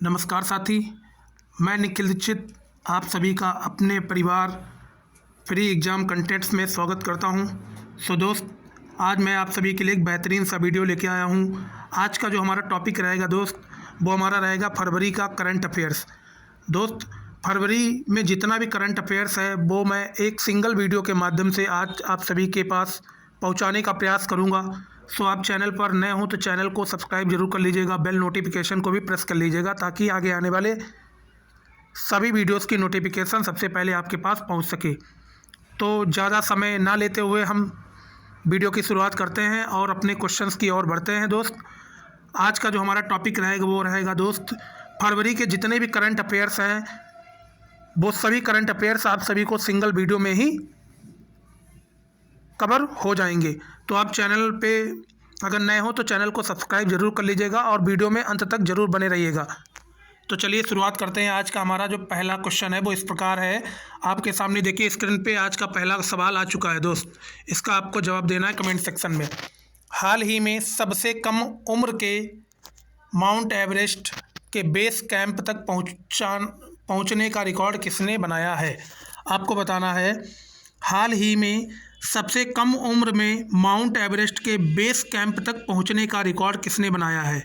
नमस्कार साथी, मैं निखिल दीक्षित आप सभी का अपने परिवार फ्री एग्ज़ाम कंटेंट्स में स्वागत करता हूं। दोस्त, आज मैं आप सभी के लिए एक बेहतरीन सा वीडियो लेके आया हूं। आज का जो हमारा टॉपिक रहेगा दोस्त, वो हमारा रहेगा फरवरी का करंट अफेयर्स। दोस्त, फरवरी में जितना भी करंट अफेयर्स है वो मैं एक सिंगल वीडियो के माध्यम से आज आप सभी के पास पहुंचाने का प्रयास करूंगा। आप चैनल पर नए हो तो चैनल को सब्सक्राइब जरूर कर लीजिएगा, बेल नोटिफिकेशन को भी प्रेस कर लीजिएगा ताकि आगे आने वाले सभी वीडियोस की नोटिफिकेशन सबसे पहले आपके पास पहुंच सके। तो ज़्यादा समय ना लेते हुए हम वीडियो की शुरुआत करते हैं और अपने क्वेश्चंस की ओर बढ़ते हैं। दोस्त, आज का जो हमारा टॉपिक रहेगा वो रहेगा दोस्त, फरवरी के जितने भी करंट अफेयर्स हैं वो सभी करंट अफेयर्स आप सभी को सिंगल वीडियो में ही कवर हो जाएंगे। तो आप चैनल पे अगर नए हो तो चैनल को सब्सक्राइब जरूर कर लीजिएगा और वीडियो में अंत तक जरूर बने रहिएगा। तो चलिए शुरुआत करते हैं। आज का हमारा जो पहला क्वेश्चन है वो इस प्रकार है, आपके सामने देखिए स्क्रीन पे आज का पहला सवाल आ चुका है। दोस्त, इसका आपको जवाब देना है कमेंट सेक्शन में। हाल ही में सबसे कम उम्र के माउंट एवरेस्ट के बेस कैंप तक पहुंचने का रिकॉर्ड किसने बनाया है? आपको बताना है हाल ही में सबसे कम उम्र में माउंट एवरेस्ट के बेस कैंप तक पहुंचने का रिकॉर्ड किसने बनाया है?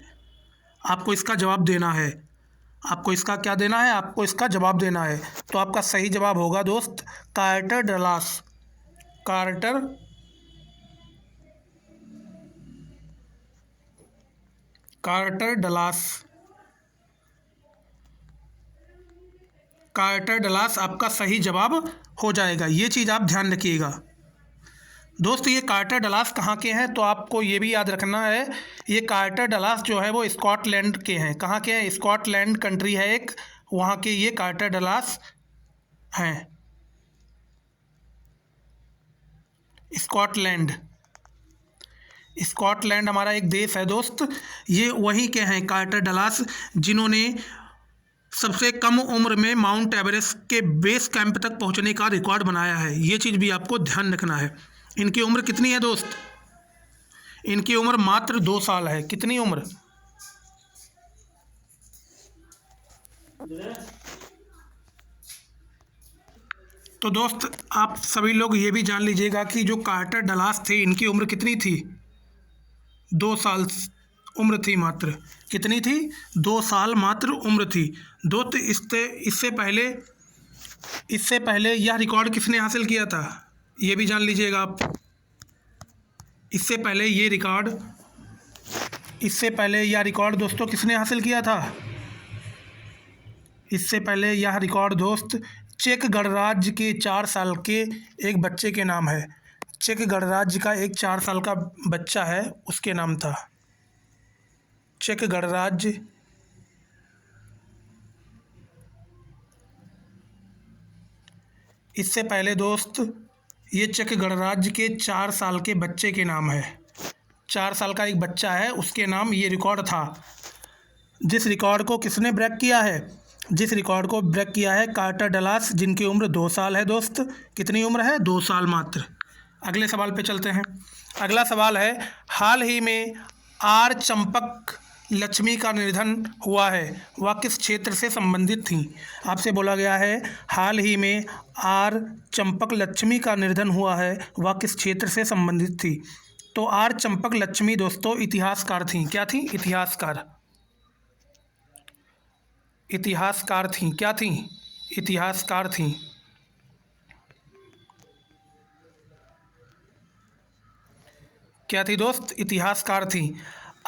आपको इसका जवाब देना है। आपको इसका क्या देना है? आपको इसका जवाब देना है। तो आपका सही जवाब होगा दोस्त Carter Dallas. Carter Carter Dallas Carter Dallas आपका सही जवाब हो जाएगा। ये चीज़ आप ध्यान रखिएगा। दोस्त, ये कार्टर डलास कहाँ के हैं? तो आपको ये भी याद रखना है, ये कार्टर डलास जो है वो स्कॉटलैंड के हैं। कहाँ के हैं? स्कॉटलैंड कंट्री है एक, वहाँ के ये कार्टर डलास हैं। स्कॉटलैंड स्कॉटलैंड हमारा एक देश है दोस्त, ये वहीं के हैं कार्टर डलास, जिन्होंने सबसे कम उम्र में माउंट एवरेस्ट के बेस कैंप तक पहुंचने का रिकॉर्ड बनाया है। ये चीज़ भी आपको ध्यान रखना है। इनकी उम्र कितनी है दोस्त? इनकी उम्र मात्र 2 साल है। कितनी उम्र? तो दोस्त, आप सभी लोग ये भी जान लीजिएगा कि जो कार्टर डलास थे इनकी उम्र कितनी थी? 2 साल उम्र थी मात्र। कितनी थी? 2 साल मात्र उम्र थी। दोस्त, इससे पहले यह रिकॉर्ड किसने हासिल किया था? ये भी जान लीजिएगा आप। इससे पहले यह रिकॉर्ड दोस्तों किसने हासिल किया था? इससे पहले यह रिकॉर्ड दोस्त चेक गणराज्य के 4 साल के एक बच्चे के नाम है। चेक गणराज्य का एक 4 साल का बच्चा है, उसके नाम था। चेक गणराज्य इससे पहले दोस्त ये चेक गणराज्य के 4 साल के बच्चे के नाम है। 4 साल का एक बच्चा है, उसके नाम ये रिकॉर्ड था। जिस रिकॉर्ड को किसने ब्रेक किया है? जिस रिकॉर्ड को ब्रेक किया है कार्टर डलास, जिनकी उम्र 2 साल है। दोस्त, कितनी उम्र है? 2 साल मात्र। अगले सवाल पे चलते हैं। अगला सवाल है, हाल ही में आर चंपक लक्ष्मी का निधन हुआ है, वह किस क्षेत्र से संबंधित थी? आपसे बोला गया है हाल ही में आर चंपक लक्ष्मी का निधन हुआ है, वह किस क्षेत्र से संबंधित थी? तो आर चंपक लक्ष्मी दोस्तों इतिहासकार थी। क्या थी? इतिहासकार थी। क्या थी? इतिहासकार थी। क्या थी दोस्त? इतिहासकार थी।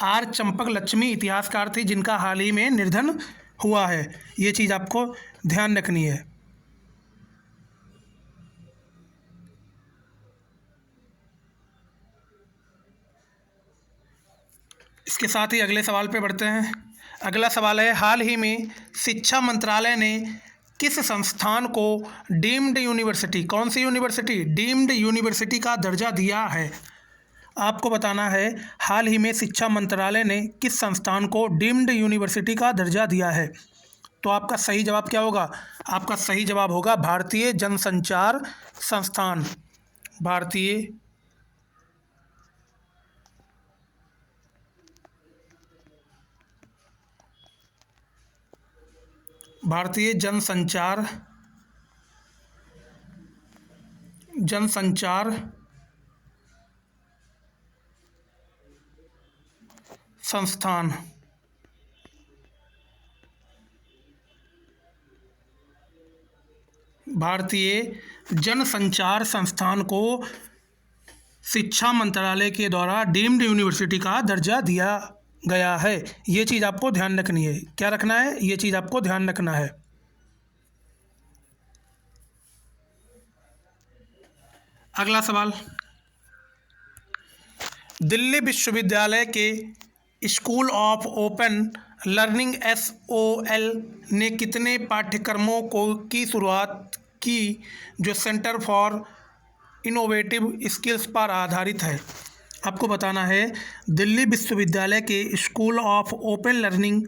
आर चंपक लक्ष्मी इतिहासकार थी, जिनका हाल ही में निधन हुआ है। ये चीज़ आपको ध्यान रखनी है। इसके साथ ही अगले सवाल पे बढ़ते हैं। अगला सवाल है, हाल ही में शिक्षा मंत्रालय ने किस संस्थान को डीम्ड यूनिवर्सिटी, कौन सी यूनिवर्सिटी? डीम्ड यूनिवर्सिटी का दर्जा दिया है? आपको बताना है हाल ही में शिक्षा मंत्रालय ने किस संस्थान को डीम्ड यूनिवर्सिटी का दर्जा दिया है। तो आपका सही जवाब क्या होगा? आपका सही जवाब होगा भारतीय जनसंचार संस्थान। भारतीय भारतीय जनसंचार संस्थान। भारतीय जनसंचार संस्थान को शिक्षा मंत्रालय के द्वारा डीम्ड यूनिवर्सिटी का दर्जा दिया गया है। ये चीज़ आपको ध्यान रखनी है। क्या रखना है? ये चीज़ आपको ध्यान रखना है। अगला सवाल, दिल्ली विश्वविद्यालय के school of open learning SOL ने कितने पाठ्यक्रमों की शुरुआत की जो सेंटर फॉर इनोवेटिव स्किल्स पर आधारित है? आपको बताना है दिल्ली विश्वविद्यालय के school of open learning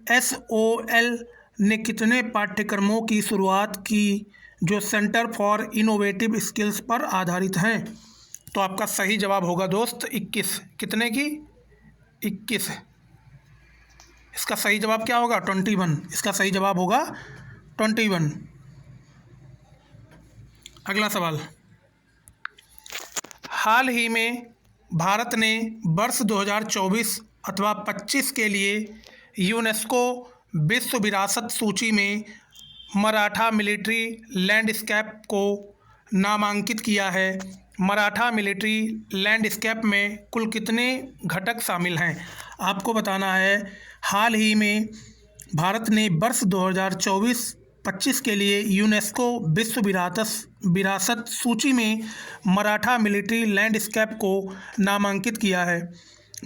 SOL ने कितने पाठ्यक्रमों की शुरुआत की जो सेंटर फॉर इनोवेटिव स्किल्स पर आधारित हैं। तो आपका सही जवाब होगा दोस्त 21। कितने की? 21। इसका सही जवाब क्या होगा? 21। इसका सही जवाब होगा 21। अगला सवाल, हाल ही में भारत ने वर्ष 2024 अथवा 25 के लिए यूनेस्को विश्व विरासत सूची में मराठा मिलिट्री लैंडस्केप को नामांकित किया है। मराठा मिलिट्री लैंडस्केप में कुल कितने घटक शामिल हैं? आपको बताना है हाल ही में भारत ने वर्ष 2024-25 के लिए यूनेस्को विश्व विरासत सूची में मराठा मिलिट्री लैंडस्केप को नामांकित किया है।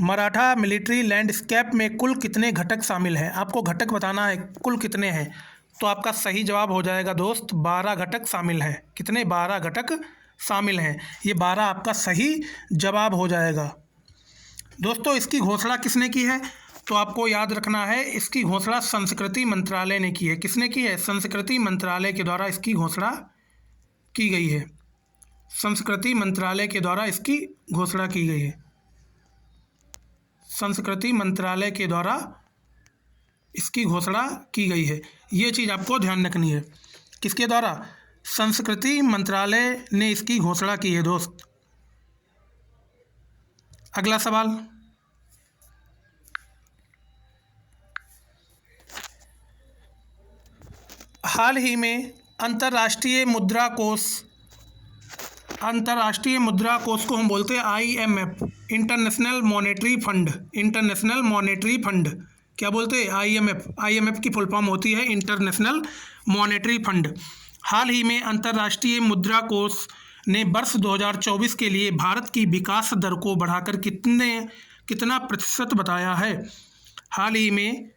मराठा मिलिट्री लैंडस्केप में कुल कितने घटक शामिल हैं? आपको घटक बताना है कुल कितने हैं। तो आपका सही जवाब हो जाएगा दोस्त 12 घटक शामिल हैं। कितने? 12 घटक शामिल हैं। ये 12 आपका सही जवाब हो जाएगा। दोस्तों इसकी घोषणा किसने की है? तो आपको याद रखना है इसकी घोषणा संस्कृति मंत्रालय ने की है। किसने की है? संस्कृति मंत्रालय के द्वारा इसकी घोषणा की गई है। संस्कृति मंत्रालय के द्वारा इसकी घोषणा की गई है। संस्कृति मंत्रालय के द्वारा इसकी घोषणा की गई है। ये चीज़ आपको ध्यान रखनी है। किसके द्वारा? संस्कृति मंत्रालय ने इसकी घोषणा की है दोस्त। अगला सवाल, हाल ही में अंतर्राष्ट्रीय मुद्रा कोष को हम बोलते हैं IMF, इंटरनेशनल मॉनेटरी फंड। क्या बोलते हैं? IMF की फुल फॉर्म होती है इंटरनेशनल मॉनेटरी फंड। हाल ही में अंतर्राष्ट्रीय मुद्रा कोष ने वर्ष 2024 के लिए भारत की विकास दर को बढ़ाकर कितना प्रतिशत बताया है? हाल ही में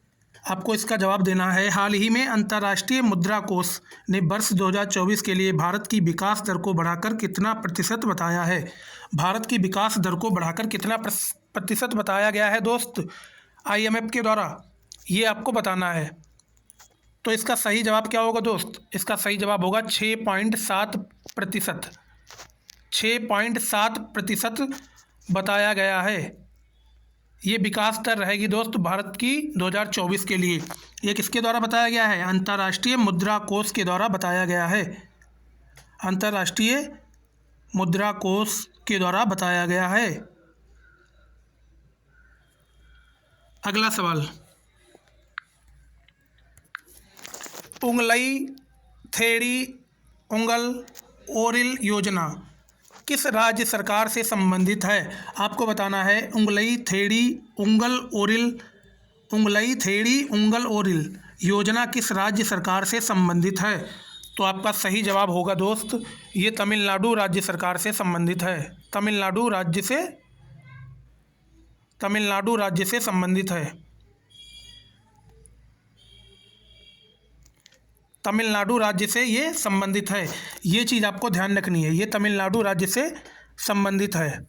आपको इसका जवाब देना है। हाल ही में अंतर्राष्ट्रीय मुद्रा कोष ने वर्ष 2024 के लिए भारत की विकास दर को बढ़ाकर कितना प्रतिशत बताया है? भारत की विकास दर को बढ़ाकर कितना प्रतिशत बताया गया है दोस्त IMF के द्वारा? ये आपको बताना है। तो इसका सही जवाब क्या होगा दोस्त? इसका सही जवाब होगा 6.7%। 6.7% बताया गया है। ये विकास दर रहेगी दोस्त भारत की 2024 के लिए। ये किसके द्वारा बताया गया है? अंतर्राष्ट्रीय मुद्रा कोष के द्वारा बताया गया है। अंतर्राष्ट्रीय मुद्रा कोष के द्वारा बताया गया है। अगला सवाल, उंगलई थेड़ी उंगल ओरिल योजना किस राज्य सरकार से संबंधित है? आपको बताना है उंगलई थेड़ी उंगल ओरिल योजना किस राज्य सरकार से संबंधित है? तो आपका सही जवाब होगा दोस्त ये तमिलनाडु राज्य सरकार से संबंधित है। तमिलनाडु राज्य से संबंधित है। तमिलनाडु राज्य से ये संबंधित है। ये चीज़ आपको ध्यान रखनी है। ये तमिलनाडु राज्य से संबंधित है।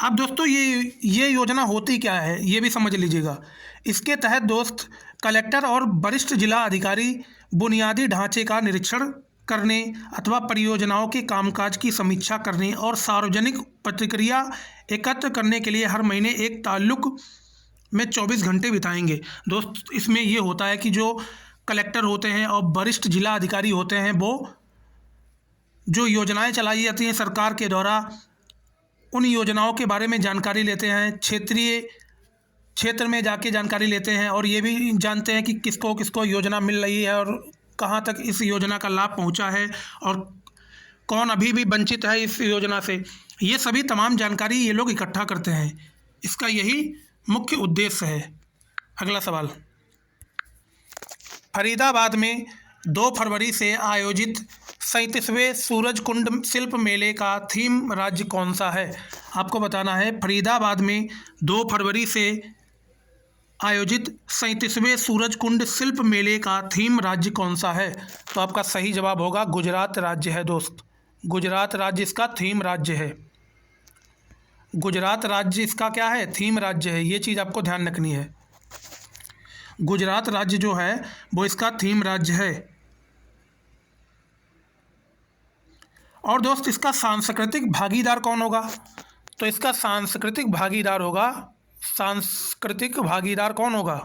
अब दोस्तों ये योजना होती क्या है ये भी समझ लीजिएगा। इसके तहत दोस्त कलेक्टर और वरिष्ठ जिला अधिकारी बुनियादी ढांचे का निरीक्षण करने अथवा परियोजनाओं के कामकाज की समीक्षा करने और सार्वजनिक प्रतिक्रिया एकत्र करने के लिए हर महीने एक ताल्लुक में 24 घंटे बिताएंगे। दोस्त इसमें ये होता है कि जो कलेक्टर होते हैं और वरिष्ठ जिला अधिकारी होते हैं, वो जो योजनाएं चलाई जाती हैं सरकार के द्वारा, उन योजनाओं के बारे में जानकारी लेते हैं, क्षेत्रीय क्षेत्र में जाके जानकारी लेते हैं और ये भी जानते हैं कि किसको किसको योजना मिल रही है और कहाँ तक इस योजना का लाभ पहुँचा है और कौन अभी भी वंचित है इस योजना से। ये सभी तमाम जानकारी ये लोग इकट्ठा करते हैं। इसका यही मुख्य उद्देश्य है। अगला सवाल, फरीदाबाद में 2 फरवरी से आयोजित 37वें सूरजकुंड शिल्प मेले का थीम राज्य कौन सा है? आपको बताना है फरीदाबाद में 2 फरवरी से आयोजित 37वें सूरजकुंड शिल्प मेले का थीम राज्य कौन सा है? तो आपका सही जवाब होगा गुजरात राज्य है दोस्त। गुजरात राज्य इसका थीम राज्य है। गुजरात राज्य इसका क्या है? थीम राज्य है। ये चीज़ आपको ध्यान रखनी है। गुजरात राज्य जो है वो इसका थीम राज्य है। और दोस्त इसका सांस्कृतिक भागीदार कौन होगा? तो इसका सांस्कृतिक भागीदार होगा, सांस्कृतिक भागीदार कौन होगा?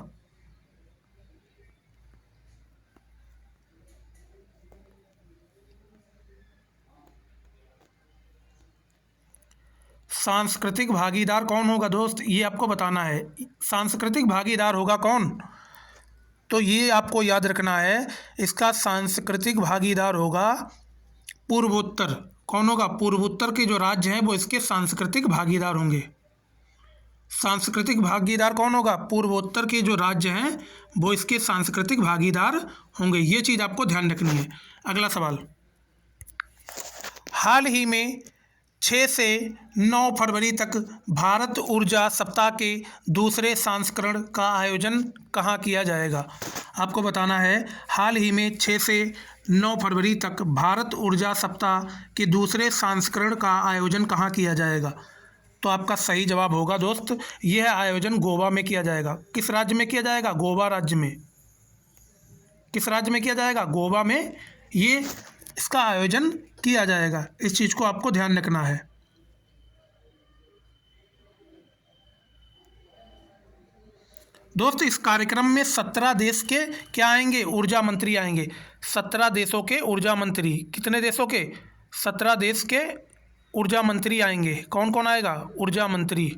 सांस्कृतिक भागीदार कौन होगा दोस्त? ये आपको बताना है। सांस्कृतिक भागीदार होगा कौन? तो ये आपको याद रखना है, इसका सांस्कृतिक भागीदार होगा पूर्वोत्तर। कौन होगा? पूर्वोत्तर के जो राज्य हैं वो इसके सांस्कृतिक भागीदार होंगे। सांस्कृतिक भागीदार कौन होगा? पूर्वोत्तर के जो राज्य हैं वो इसके सांस्कृतिक भागीदार होंगे। ये चीज़ आपको ध्यान रखनी है। अगला सवाल, हाल ही में 6 से 9 फरवरी तक भारत ऊर्जा सप्ताह के दूसरे संस्करण का आयोजन कहाँ किया जाएगा? आपको बताना है हाल ही में 6 से 9 फरवरी तक भारत ऊर्जा सप्ताह के दूसरे संस्करण का आयोजन कहाँ किया जाएगा? तो आपका सही जवाब होगा दोस्त, यह आयोजन गोवा में किया जाएगा। किस राज्य में किया जाएगा? गोवा राज्य में। किस राज्य में किया जाएगा? गोवा में ये इसका आयोजन किया जाएगा। इस चीज़ को आपको ध्यान रखना है। दोस्त इस कार्यक्रम में 17 देश के क्या आएंगे? ऊर्जा मंत्री आएंगे। 17 देशों के ऊर्जा मंत्री। कितने देशों के? 17 देश के ऊर्जा मंत्री आएंगे। कौन कौन आएगा? ऊर्जा मंत्री।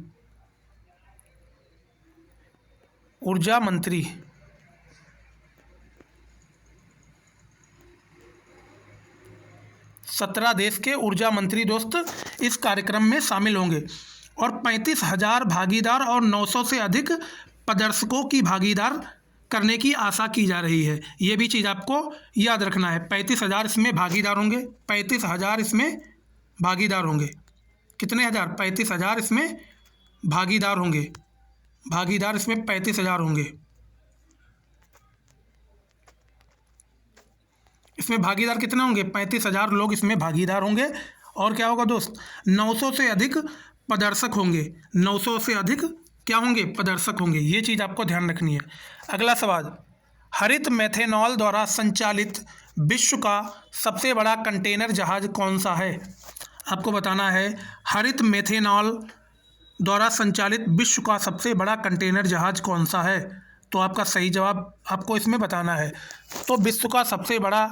ऊर्जा मंत्री 17 देश के ऊर्जा मंत्री दोस्त इस कार्यक्रम में शामिल होंगे और 35,000 भागीदार और 900 से अधिक प्रदर्शकों की भागीदार करने की आशा की जा रही है। ये भी चीज़ आपको याद रखना है। 35,000 इसमें भागीदार होंगे। 35,000 इसमें भागीदार होंगे। कितने हज़ार? 35,000 इसमें भागीदार होंगे। भागीदार इसमें 35,000 होंगे। इसमें भागीदार कितने होंगे? 35,000 लोग इसमें भागीदार होंगे। और क्या होगा दोस्त? 900 से अधिक प्रदर्शक होंगे। 900 से अधिक क्या होंगे? प्रदर्शक होंगे। ये चीज़ आपको ध्यान रखनी है। अगला सवाल, हरित मेथेनॉल द्वारा संचालित विश्व का सबसे बड़ा कंटेनर जहाज कौन सा है? आपको बताना है हरित मेथेनॉल द्वारा संचालित विश्व का सबसे बड़ा कंटेनर जहाज कौन सा है? तो आपका सही जवाब आपको इसमें बताना है। तो विश्व का सबसे बड़ा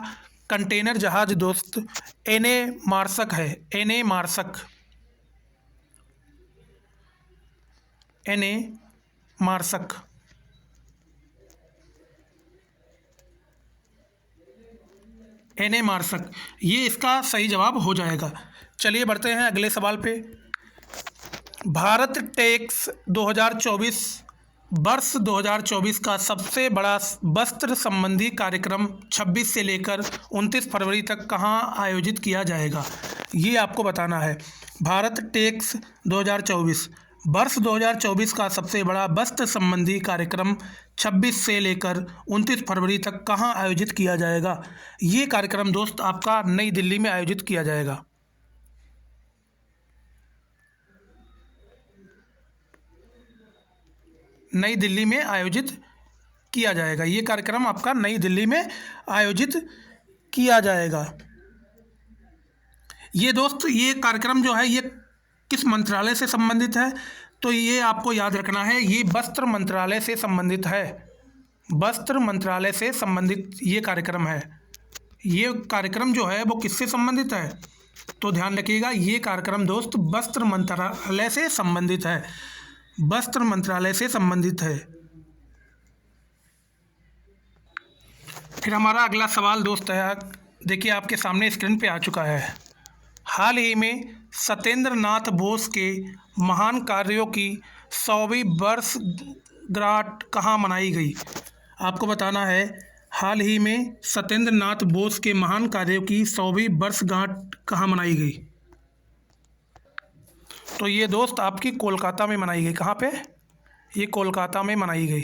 कंटेनर जहाज दोस्त एनए मार्सक है। एनए मार्सक। एनए मार्सक। एनए मार्सक, ये इसका सही जवाब हो जाएगा। चलिए बढ़ते हैं अगले सवाल पे। भारत टेक्स 2024 वर्ष 2024 का सबसे बड़ा वस्त्र संबंधी कार्यक्रम 26 से लेकर 29 फरवरी तक कहाँ आयोजित किया जाएगा? ये आपको बताना है। भारत टेक्स 2024 वर्ष 2024 का सबसे बड़ा वस्त्र संबंधी कार्यक्रम 26 से लेकर 29 फरवरी तक कहाँ आयोजित किया जाएगा? ये कार्यक्रम दोस्त आपका नई दिल्ली में आयोजित किया जाएगा। नई दिल्ली में आयोजित किया जाएगा। ये कार्यक्रम आपका नई दिल्ली में आयोजित किया जाएगा। ये दोस्त ये कार्यक्रम जो है ये किस मंत्रालय से संबंधित है? तो ये आपको याद रखना है, ये वस्त्र मंत्रालय से संबंधित है। वस्त्र मंत्रालय से संबंधित ये कार्यक्रम है। ये कार्यक्रम जो है वो किससे संबंधित है, तो ध्यान रखिएगा, ये कार्यक्रम दोस्त वस्त्र मंत्रालय से संबंधित है। वस्त्र मंत्रालय से संबंधित है। फिर हमारा अगला सवाल दोस्त है, देखिए आपके सामने स्क्रीन पे आ चुका है। हाल ही में सत्येंद्र नाथ बोस के महान कार्यों की 100वीं वर्षगांठ कहाँ मनाई गई। आपको बताना है, हाल ही में सत्येंद्र नाथ बोस के महान कार्यों की 100वीं वर्षगांठ कहाँ मनाई गई। तो ये दोस्त आपकी कोलकाता में मनाई गई। कहाँ पे, ये कोलकाता में मनाई गई।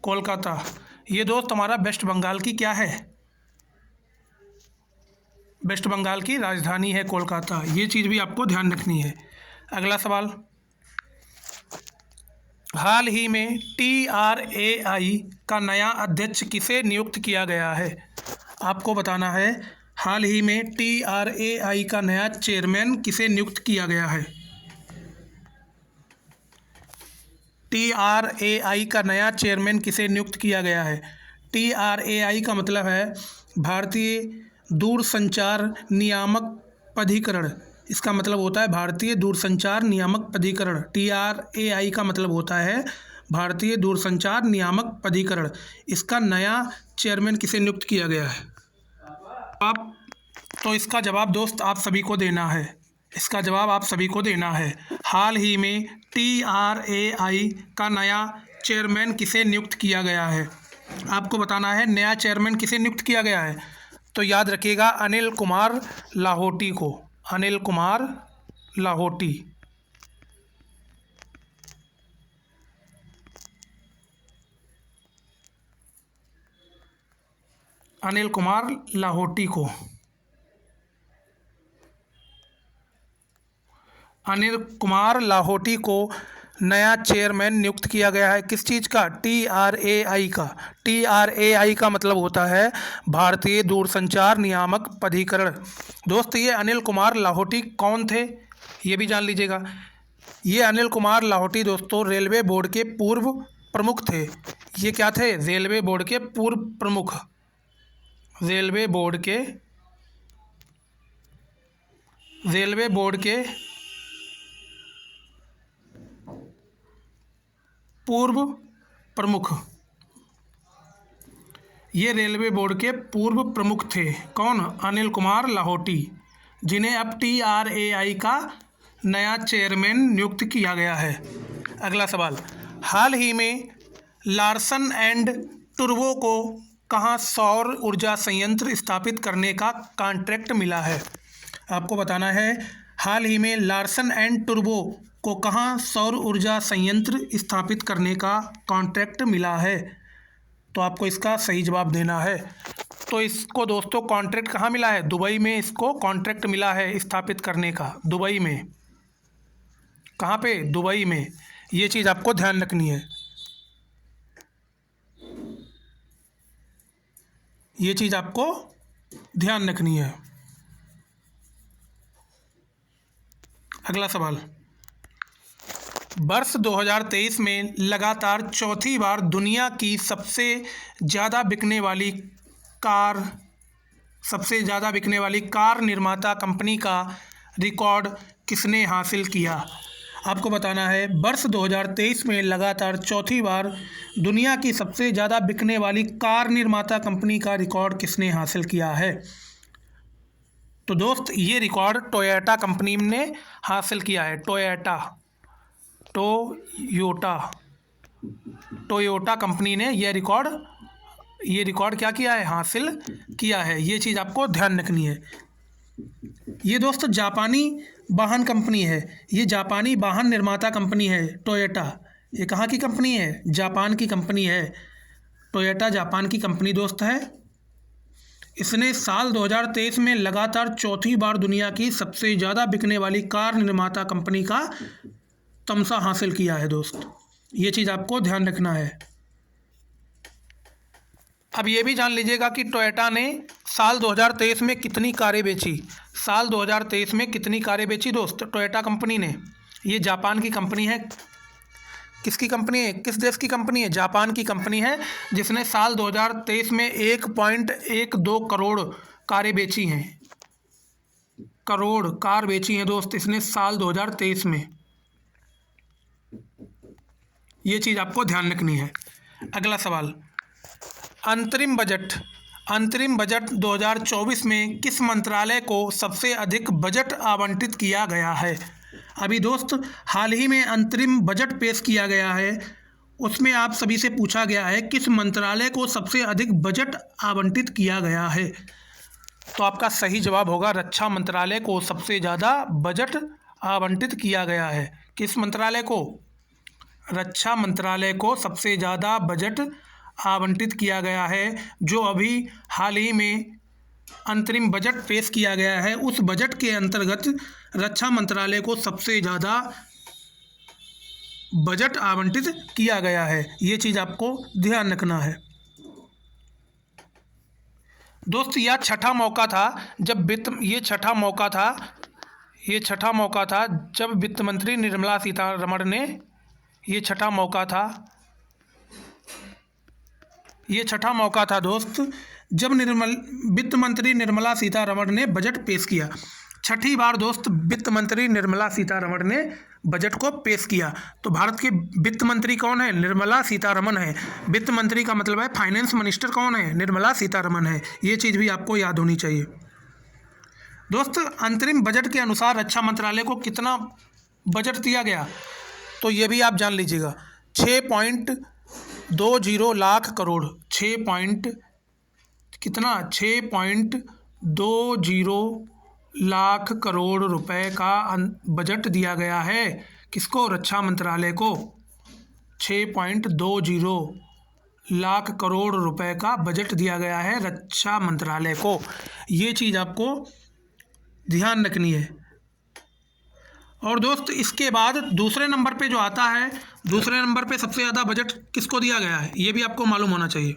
कोलकाता। ये दोस्त हमारा वेस्ट बंगाल की क्या है, वेस्ट बंगाल की राजधानी है कोलकाता। ये चीज़ भी आपको ध्यान रखनी है। अगला सवाल, हाल ही में TRAI का नया अध्यक्ष किसे नियुक्त किया गया है। आपको बताना है, हाल ही में TRAI का नया चेयरमैन किसे नियुक्त किया गया है। TRAI का नया चेयरमैन किसे नियुक्त किया गया है। TRAI का मतलब है भारतीय दूरसंचार नियामक प्राधिकरण। इसका मतलब होता है भारतीय दूरसंचार नियामक प्राधिकरण। TRAI का मतलब होता है भारतीय दूरसंचार नियामक प्राधिकरण। इसका नया चेयरमैन किसे नियुक्त किया गया है। तो इसका जवाब दोस्त आप सभी को देना है। इसका जवाब आप सभी को देना है। हाल ही में TRAI का नया चेयरमैन किसे नियुक्त किया गया है। आपको बताना है नया चेयरमैन किसे नियुक्त किया गया है। तो याद रखिएगा, अनिल कुमार लाहोटी को। अनिल कुमार लाहोटी। अनिल कुमार लाहोटी को। अनिल कुमार लाहोटी को नया चेयरमैन नियुक्त किया गया है। किस चीज़ का, TRAI का। TRAI का मतलब होता है भारतीय दूरसंचार नियामक प्राधिकरण। दोस्त ये अनिल कुमार लाहोटी कौन थे, ये भी जान लीजिएगा। ये अनिल कुमार लाहोटी दोस्तों रेलवे बोर्ड के पूर्व प्रमुख थे। ये क्या थे, रेलवे बोर्ड के पूर्व प्रमुख। रेलवे बोर्ड के पूर्व प्रमुख। ये रेलवे बोर्ड के पूर्व प्रमुख थे। कौन, अनिल कुमार लाहोटी, जिन्हें अब TRAI का नया चेयरमैन नियुक्त किया गया है। अगला सवाल, हाल ही में लार्सन एंड टुर्बो को कहाँ सौर ऊर्जा संयंत्र स्थापित करने का कॉन्ट्रैक्ट मिला है। आपको बताना है, हाल ही में लार्सन एंड टुर्बो को कहाँ सौर ऊर्जा संयंत्र स्थापित करने का कॉन्ट्रैक्ट मिला है। तो आपको इसका सही जवाब देना है। तो इसको दोस्तों कॉन्ट्रैक्ट कहाँ मिला है, दुबई में इसको कॉन्ट्रैक्ट मिला है स्थापित करने का। दुबई में, कहाँ पे, दुबई में। ये चीज़ आपको ध्यान रखनी है। ये चीज़ आपको ध्यान रखनी है। अगला सवाल, वर्ष 2023 में लगातार चौथी बार दुनिया की सबसे ज़्यादा बिकने वाली कार निर्माता कंपनी का रिकॉर्ड किसने हासिल किया। आपको बताना है, वर्ष 2023 में लगातार चौथी बार दुनिया की सबसे ज़्यादा बिकने वाली कार निर्माता कंपनी का रिकॉर्ड किसने हासिल किया है। तो दोस्त ये रिकॉर्ड टोयोटा कंपनी ने हासिल किया है। टोयोटा कंपनी ने ये रिकॉर्ड क्या किया है, हासिल किया है। ये चीज़ आपको ध्यान रखनी है। ये दोस्त जापानी वाहन कंपनी है। ये जापानी वाहन निर्माता कंपनी है टोयोटा। ये कहाँ की कंपनी है, जापान की कंपनी है। टोयोटा जापान की कंपनी दोस्त है। इसने साल 2023 में लगातार चौथी बार दुनिया की सबसे ज़्यादा बिकने वाली कार निर्माता कंपनी का तमसा हासिल किया है दोस्त। ये चीज़ आपको ध्यान रखना है। अब ये भी जान लीजिएगा कि टोयोटा ने साल 2023 में कितनी कारें बेची। साल 2023 में कितनी कारें बेची दोस्त टोयोटा कंपनी ने। ये जापान की कंपनी है। किसकी कंपनी है, किस देश की कंपनी है? जापान की कंपनी है, जिसने साल 2023 में 1.12 करोड़ कारें बेची हैं। करोड़ कार बेची हैं दोस्त इसने साल 2023 में। ये चीज़ आपको ध्यान रखनी है। अगला सवाल, अंतरिम बजट 2024 में किस मंत्रालय को सबसे अधिक बजट आवंटित किया गया है? अभी दोस्त हाल ही में अंतरिम बजट पेश किया गया है, उसमें आप सभी से पूछा गया है किस मंत्रालय को सबसे अधिक बजट आवंटित किया गया है। तो आपका सही जवाब होगा रक्षा मंत्रालय को सबसे ज़्यादा बजट आवंटित किया गया है। किस मंत्रालय को? रक्षा मंत्रालय को सबसे ज़्यादा बजट आवंटित किया गया है। जो अभी हाल ही में अंतरिम बजट पेश किया गया है, उस बजट के अंतर्गत रक्षा मंत्रालय को सबसे ज़्यादा बजट आवंटित किया गया है। ये चीज़ आपको ध्यान रखना है दोस्त। यह छठा मौका था जब ये छठा मौका था जब वित्त मंत्री निर्मला सीतारमण ने ये छठा मौका था दोस्त जब वित्त मंत्री निर्मला सीतारमण ने बजट पेश किया। छठी बार दोस्त वित्त मंत्री निर्मला सीतारमण ने बजट को पेश किया। तो भारत के वित्त मंत्री कौन है? निर्मला सीतारमण है। वित्त मंत्री का मतलब है फाइनेंस मिनिस्टर कौन है? निर्मला सीतारमण है। ये चीज़ भी आपको याद होनी चाहिए दोस्त। अंतरिम बजट के अनुसार रक्षा मंत्रालय को कितना बजट दिया गया, तो ये भी आप जान लीजिएगा। 6.20 लाख करोड़। 6.20 लाख करोड़ रुपए का बजट दिया गया है। किसको? रक्षा मंत्रालय को। 6.20 लाख करोड़ रुपए का बजट दिया गया है रक्षा मंत्रालय को। ये चीज़ आपको ध्यान रखनी है। और दोस्त इसके बाद दूसरे नंबर पे जो आता है, दूसरे नंबर पे सबसे ज़्यादा बजट किसको दिया गया है, ये भी आपको मालूम होना चाहिए।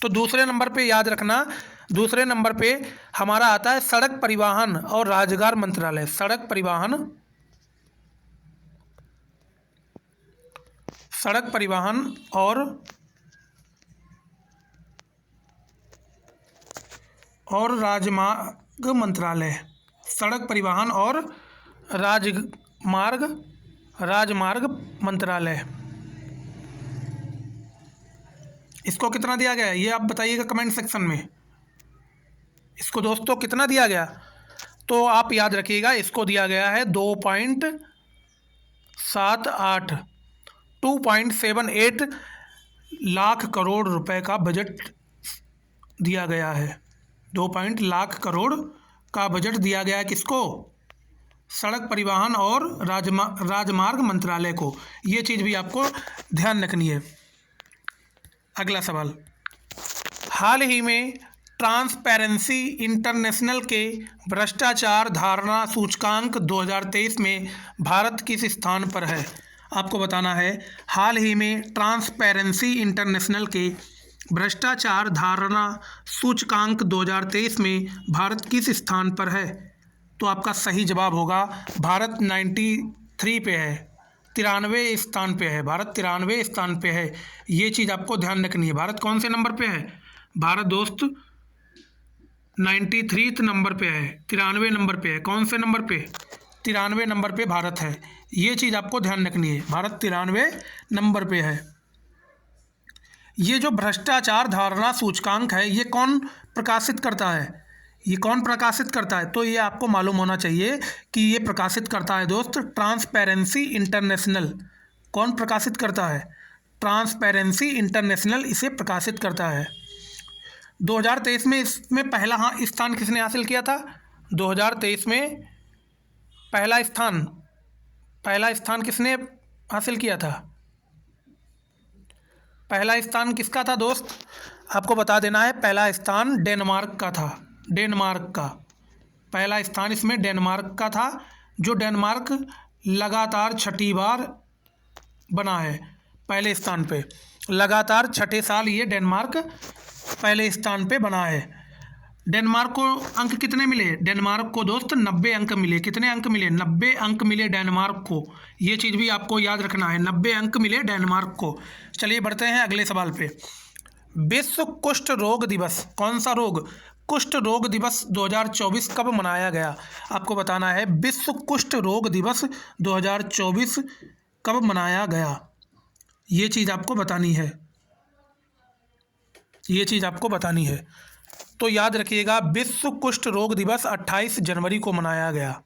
तो दूसरे नंबर पे याद रखना, दूसरे नंबर पे हमारा आता है सड़क परिवहन और राजमार्ग मंत्रालय। सड़क परिवहन और राजमार्ग मंत्रालय। सड़क परिवहन और राजमार्ग मंत्रालय। इसको कितना दिया गया है ये आप बताइएगा कमेंट सेक्शन में। इसको दोस्तों कितना दिया गया, तो आप याद रखिएगा इसको दिया गया है 2.78 लाख करोड़ रुपए का बजट दिया गया है। 2 लाख करोड़ का बजट दिया गया है किसको? सड़क परिवहन और राजमार्ग मंत्रालय को। ये चीज़ भी आपको ध्यान रखनी है। अगला सवाल, हाल ही में ट्रांसपेरेंसी इंटरनेशनल के भ्रष्टाचार धारणा सूचकांक 2023 में भारत किस स्थान पर है? आपको बताना है हाल ही में ट्रांसपेरेंसी इंटरनेशनल के भ्रष्टाचार धारणा सूचकांक 2023 में भारत किस स्थान पर है? तो आपका सही जवाब होगा भारत 93 पे है, 93 स्थान पे है। भारत 93 स्थान पे है। ये चीज़ आपको ध्यान रखनी है। भारत कौन से नंबर पे है? भारत दोस्त 93 नंबर पे है, 93 नंबर पे है। कौन से नंबर पे? 93 नंबर पे भारत है। ये चीज़ आपको ध्यान रखनी है। भारत 93 नंबर पे है। ये जो भ्रष्टाचार धारणा सूचकांक है ये कौन प्रकाशित करता है? ये कौन प्रकाशित करता है? तो ये आपको मालूम होना चाहिए कि ये प्रकाशित करता है दोस्त ट्रांसपेरेंसी इंटरनेशनल। कौन प्रकाशित करता है? ट्रांसपेरेंसी इंटरनेशनल इसे प्रकाशित करता है। 2023 में इसमें पहला स्थान किसने हासिल किया था? 2023 में पहला स्थान किसने हासिल किया था? पहला स्थान किसका था दोस्त? आपको बता देना है, पहला स्थान डेनमार्क का था। डेनमार्क का पहला स्थान इसमें डेनमार्क का था, जो डेनमार्क लगातार छठी बार बना है पहले स्थान पे। लगातार छठे साल ये डेनमार्क पहले स्थान पे बना है। डेनमार्क को अंक कितने मिले? डेनमार्क को दोस्त 90 अंक मिले। कितने अंक मिले? 90 अंक मिले डेनमार्क को। ये चीज़ भी आपको याद रखना है, 90 अंक मिले डेनमार्क को। चलिए बढ़ते हैं अगले सवाल पे। विश्व कुष्ठ रोग दिवस, कौन सा रोग? कुष्ठ रोग दिवस 2024 कब मनाया गया? आपको बताना है विश्व कुष्ठ रोग दिवस 2024 कब मनाया गया। ये चीज़ आपको बतानी है, ये चीज़ आपको बतानी है। तो याद रखिएगा विश्व कुष्ठ रोग दिवस 28 जनवरी को मनाया गया।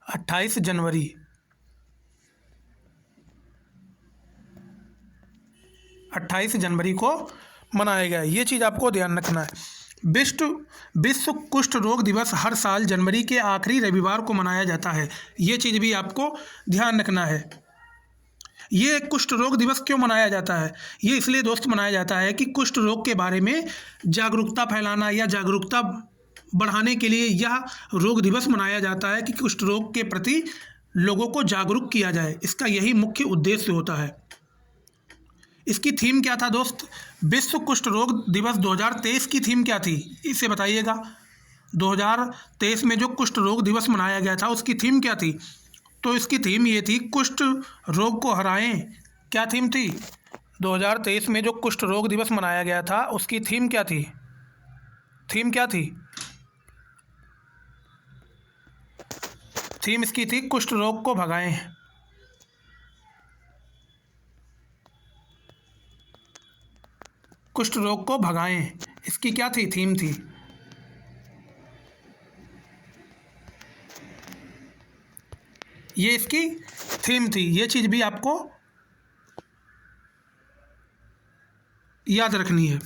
28 जनवरी, 28 जनवरी को मनाया गया। ये चीज़ आपको ध्यान रखना है। विश्व कुष्ठ रोग दिवस हर साल जनवरी के आखिरी रविवार को मनाया जाता है। ये चीज़ भी आपको ध्यान रखना है। ये कुष्ठ रोग दिवस क्यों मनाया जाता है? ये इसलिए दोस्त मनाया जाता है कि कुष्ठ रोग के बारे में जागरूकता फैलाना या जागरूकता बढ़ाने के लिए यह रोग दिवस मनाया जाता है कि कुष्ठ रोग के प्रति लोगों को जागरूक किया जाए। इसका यही मुख्य उद्देश्य होता है। इसकी थीम क्या था दोस्त? विश्व कुष्ठ रोग दिवस 2023 की थीम क्या थी, इसे बताइएगा। 2023 में जो कुष्ठ रोग दिवस मनाया गया था उसकी थीम क्या थी? तो इसकी थीम ये थी, कुष्ठ रोग को हराएं। क्या थीम थी? 2023 में जो कुष्ठ रोग दिवस मनाया गया था उसकी थीम क्या थी? थीम क्या थी? थीम इसकी थी कुष्ठ रोग को भगाएं। कुष्ठ रोग को भगाएं, इसकी क्या थी? थीम थी। ये इसकी थीम थी। ये चीज़ भी आपको याद रखनी है,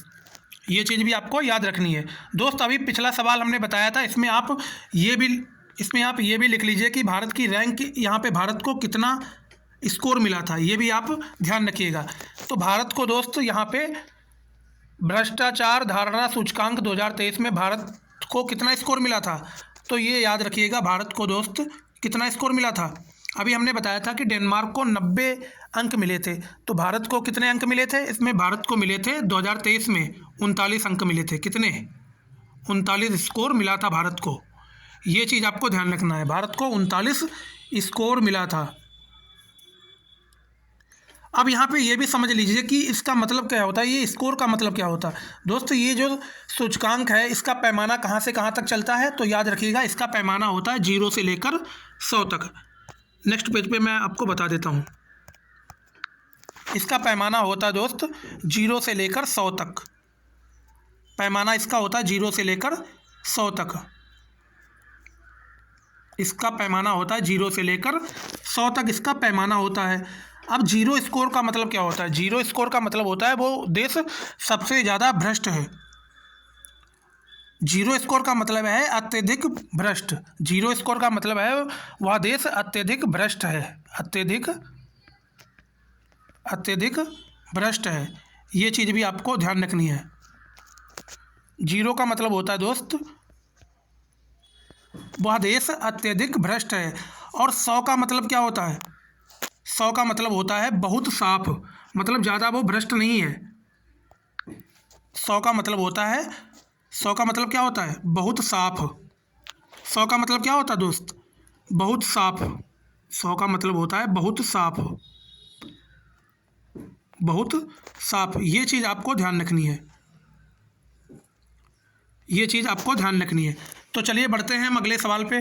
ये चीज़ भी आपको याद रखनी है दोस्त। अभी पिछला सवाल हमने बताया था, इसमें आप ये भी लिख लीजिए कि भारत की रैंक, यहाँ पे भारत को कितना स्कोर मिला था, ये भी आप ध्यान रखिएगा। तो भारत को दोस्त यहाँ पे भ्रष्टाचार धारणा सूचकांक 2023 में भारत को कितना स्कोर मिला था? तो ये याद रखिएगा भारत को दोस्त कितना स्कोर मिला था। अभी हमने बताया था कि डेनमार्क को 90 अंक मिले थे, तो भारत को कितने अंक मिले थे? इसमें भारत को मिले थे 2023 में 39 अंक मिले थे। कितने? 39 स्कोर मिला था भारत को। ये चीज़ आपको ध्यान रखना है, भारत को 39 स्कोर मिला था। अब यहाँ पे ये भी समझ लीजिए कि इसका मतलब क्या होता है, ये स्कोर का मतलब क्या होता है दोस्तों। ये जो सूचकांक है इसका पैमाना कहाँ से कहाँ तक चलता है? तो याद रखिएगा इसका पैमाना होता है 0 से लेकर 100 तक। नेक्स्ट पेज पे मैं आपको बता देता हूँ। इसका पैमाना होता है दोस्त 0 से लेकर 100 तक। पैमाना इसका होता है 0 से लेकर 100 तक। इसका पैमाना होता है 0 से लेकर 100 तक, इसका पैमाना होता है। अब जीरो स्कोर का मतलब क्या होता है? जीरो स्कोर का मतलब होता है वो देश सबसे ज़्यादा भ्रष्ट है। जीरो स्कोर का मतलब है अत्यधिक भ्रष्ट। जीरो स्कोर का मतलब है वह देश अत्यधिक भ्रष्ट है, अत्यधिक भ्रष्ट है। ये चीज़ भी आपको ध्यान रखनी है। जीरो का मतलब होता है दोस्त वह देश अत्यधिक भ्रष्ट है। और 100 का मतलब क्या होता है? 100 का मतलब होता है बहुत साफ, मतलब ज़्यादा वो भ्रष्ट नहीं है। 100 का मतलब होता है, 100 का मतलब क्या होता है? बहुत साफ। 100 का मतलब क्या होता है दोस्त? बहुत साफ। 100 का मतलब होता है बहुत साफ, बहुत साफ। ये चीज़ आपको ध्यान रखनी है, ये चीज़ आपको ध्यान रखनी है। तो चलिए बढ़ते हैं हम अगले सवाल पे,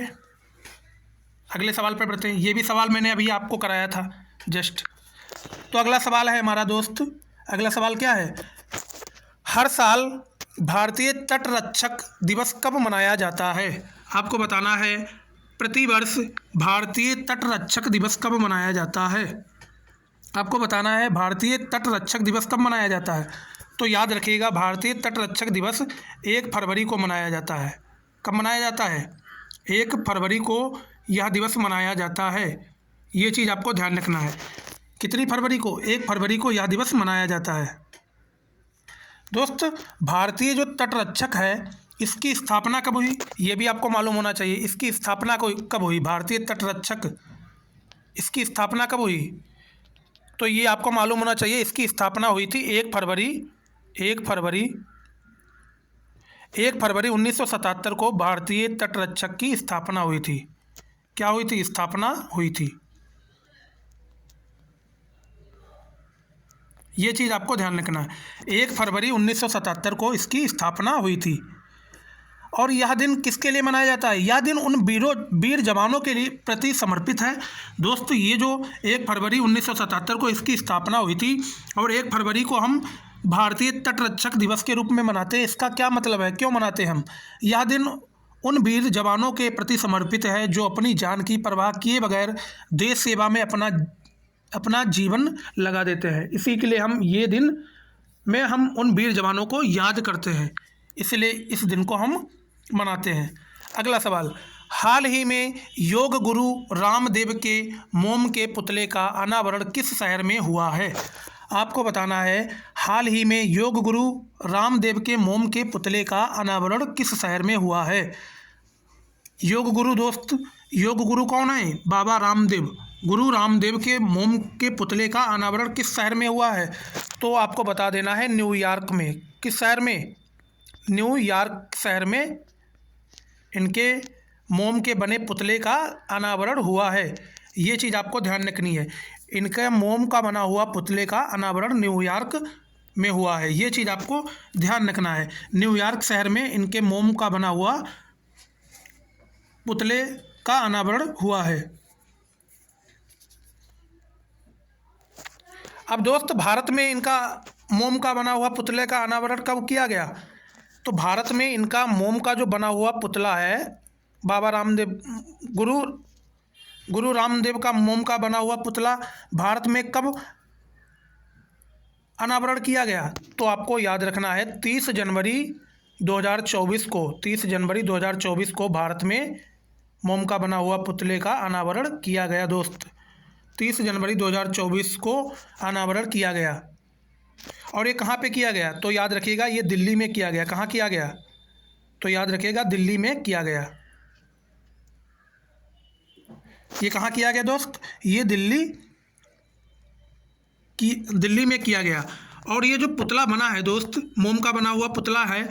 अगले सवाल पे बढ़ते हैं। ये भी सवाल मैंने अभी आपको कराया था जस्ट। तो अगला सवाल है हमारा दोस्त, अगला सवाल क्या है? हर साल भारतीय तटरक्षक दिवस कब मनाया जाता है? आपको बताना है प्रतिवर्ष भारतीय तटरक्षक दिवस कब मनाया जाता है। आपको बताना है भारतीय तटरक्षक दिवस कब मनाया जाता है। तो याद रखिएगा भारतीय तटरक्षक दिवस 1 फरवरी को मनाया जाता है। कब मनाया जाता है? 1 फरवरी को यह दिवस मनाया जाता है। ये चीज़ आपको ध्यान रखना है। कितनी फरवरी को? 1 फरवरी को यह दिवस मनाया जाता है। दोस्त भारतीय जो तटरक्षक है इसकी स्थापना कब हुई? ये भी आपको मालूम होना चाहिए। इसकी स्थापना कब हुई? भारतीय तटरक्षक इसकी स्थापना कब हुई? तो ये आपको मालूम होना चाहिए। इसकी स्थापना हुई थी 1 फरवरी 1977 को भारतीय तटरक्षक की स्थापना हुई थी। क्या हुई थी? स्थापना हुई थी। ये चीज़ आपको ध्यान रखना है। 1 फरवरी 1977 को इसकी स्थापना हुई थी। और यह दिन किसके लिए मनाया जाता है? यह दिन उन वीर जवानों के लिए प्रति समर्पित है। दोस्तों, ये जो 1 फरवरी 1977 को इसकी स्थापना हुई थी और 1 फरवरी को हम भारतीय तटरक्षक दिवस के रूप में मनाते हैं, इसका क्या मतलब है? क्यों मनाते हैं हम? यह दिन उन वीर जवानों के प्रति समर्पित है जो अपनी जान की परवाह किए बगैर देश सेवा में अपना जीवन लगा देते हैं। इसी के लिए हम ये दिन में हम उन वीर जवानों को याद करते हैं, इसलिए इस दिन को हम मनाते हैं। अगला सवाल, हाल ही में योग गुरु रामदेव के मोम के पुतले का अनावरण किस शहर में हुआ है? आपको बताना है, हाल ही में योग गुरु रामदेव के मोम के पुतले का अनावरण किस शहर में हुआ है? योग गुरु दोस्त, योग गुरु कौन है? बाबा रामदेव। गुरु रामदेव के मोम के पुतले का अनावरण किस शहर में हुआ है? तो आपको बता देना है न्यूयॉर्क में। किस शहर में? न्यूयॉर्क शहर में इनके मोम के बने पुतले का अनावरण हुआ है। ये चीज़ आपको ध्यान रखनी है। इनके मोम का बना हुआ पुतले का अनावरण न्यूयॉर्क में हुआ है। ये चीज़ आपको ध्यान रखना है। न्यूयॉर्क शहर में इनके मोम का बना हुआ पुतले का अनावरण हुआ है। अब दोस्त, भारत में इनका मोम का बना हुआ पुतले का अनावरण कब किया गया? तो भारत में इनका मोम का जो बना हुआ पुतला है, बाबा रामदेव, गुरु रामदेव का मोम का बना हुआ पुतला भारत में कब अनावरण किया गया? तो आपको याद रखना है 30 जनवरी 2024 को। 30 जनवरी 2024 को भारत में मोम का बना हुआ पुतले का अनावरण किया गया दोस्त। 30 जनवरी 2024 को अनावरण किया गया। और ये कहाँ पे किया गया? तो याद रखिएगा, ये दिल्ली में किया गया। कहाँ किया गया? तो याद रखिएगा, दिल्ली में किया गया। ये कहाँ किया गया दोस्त? ये दिल्ली में किया गया। और ये जो पुतला बना है दोस्त, मोम का बना हुआ पुतला है,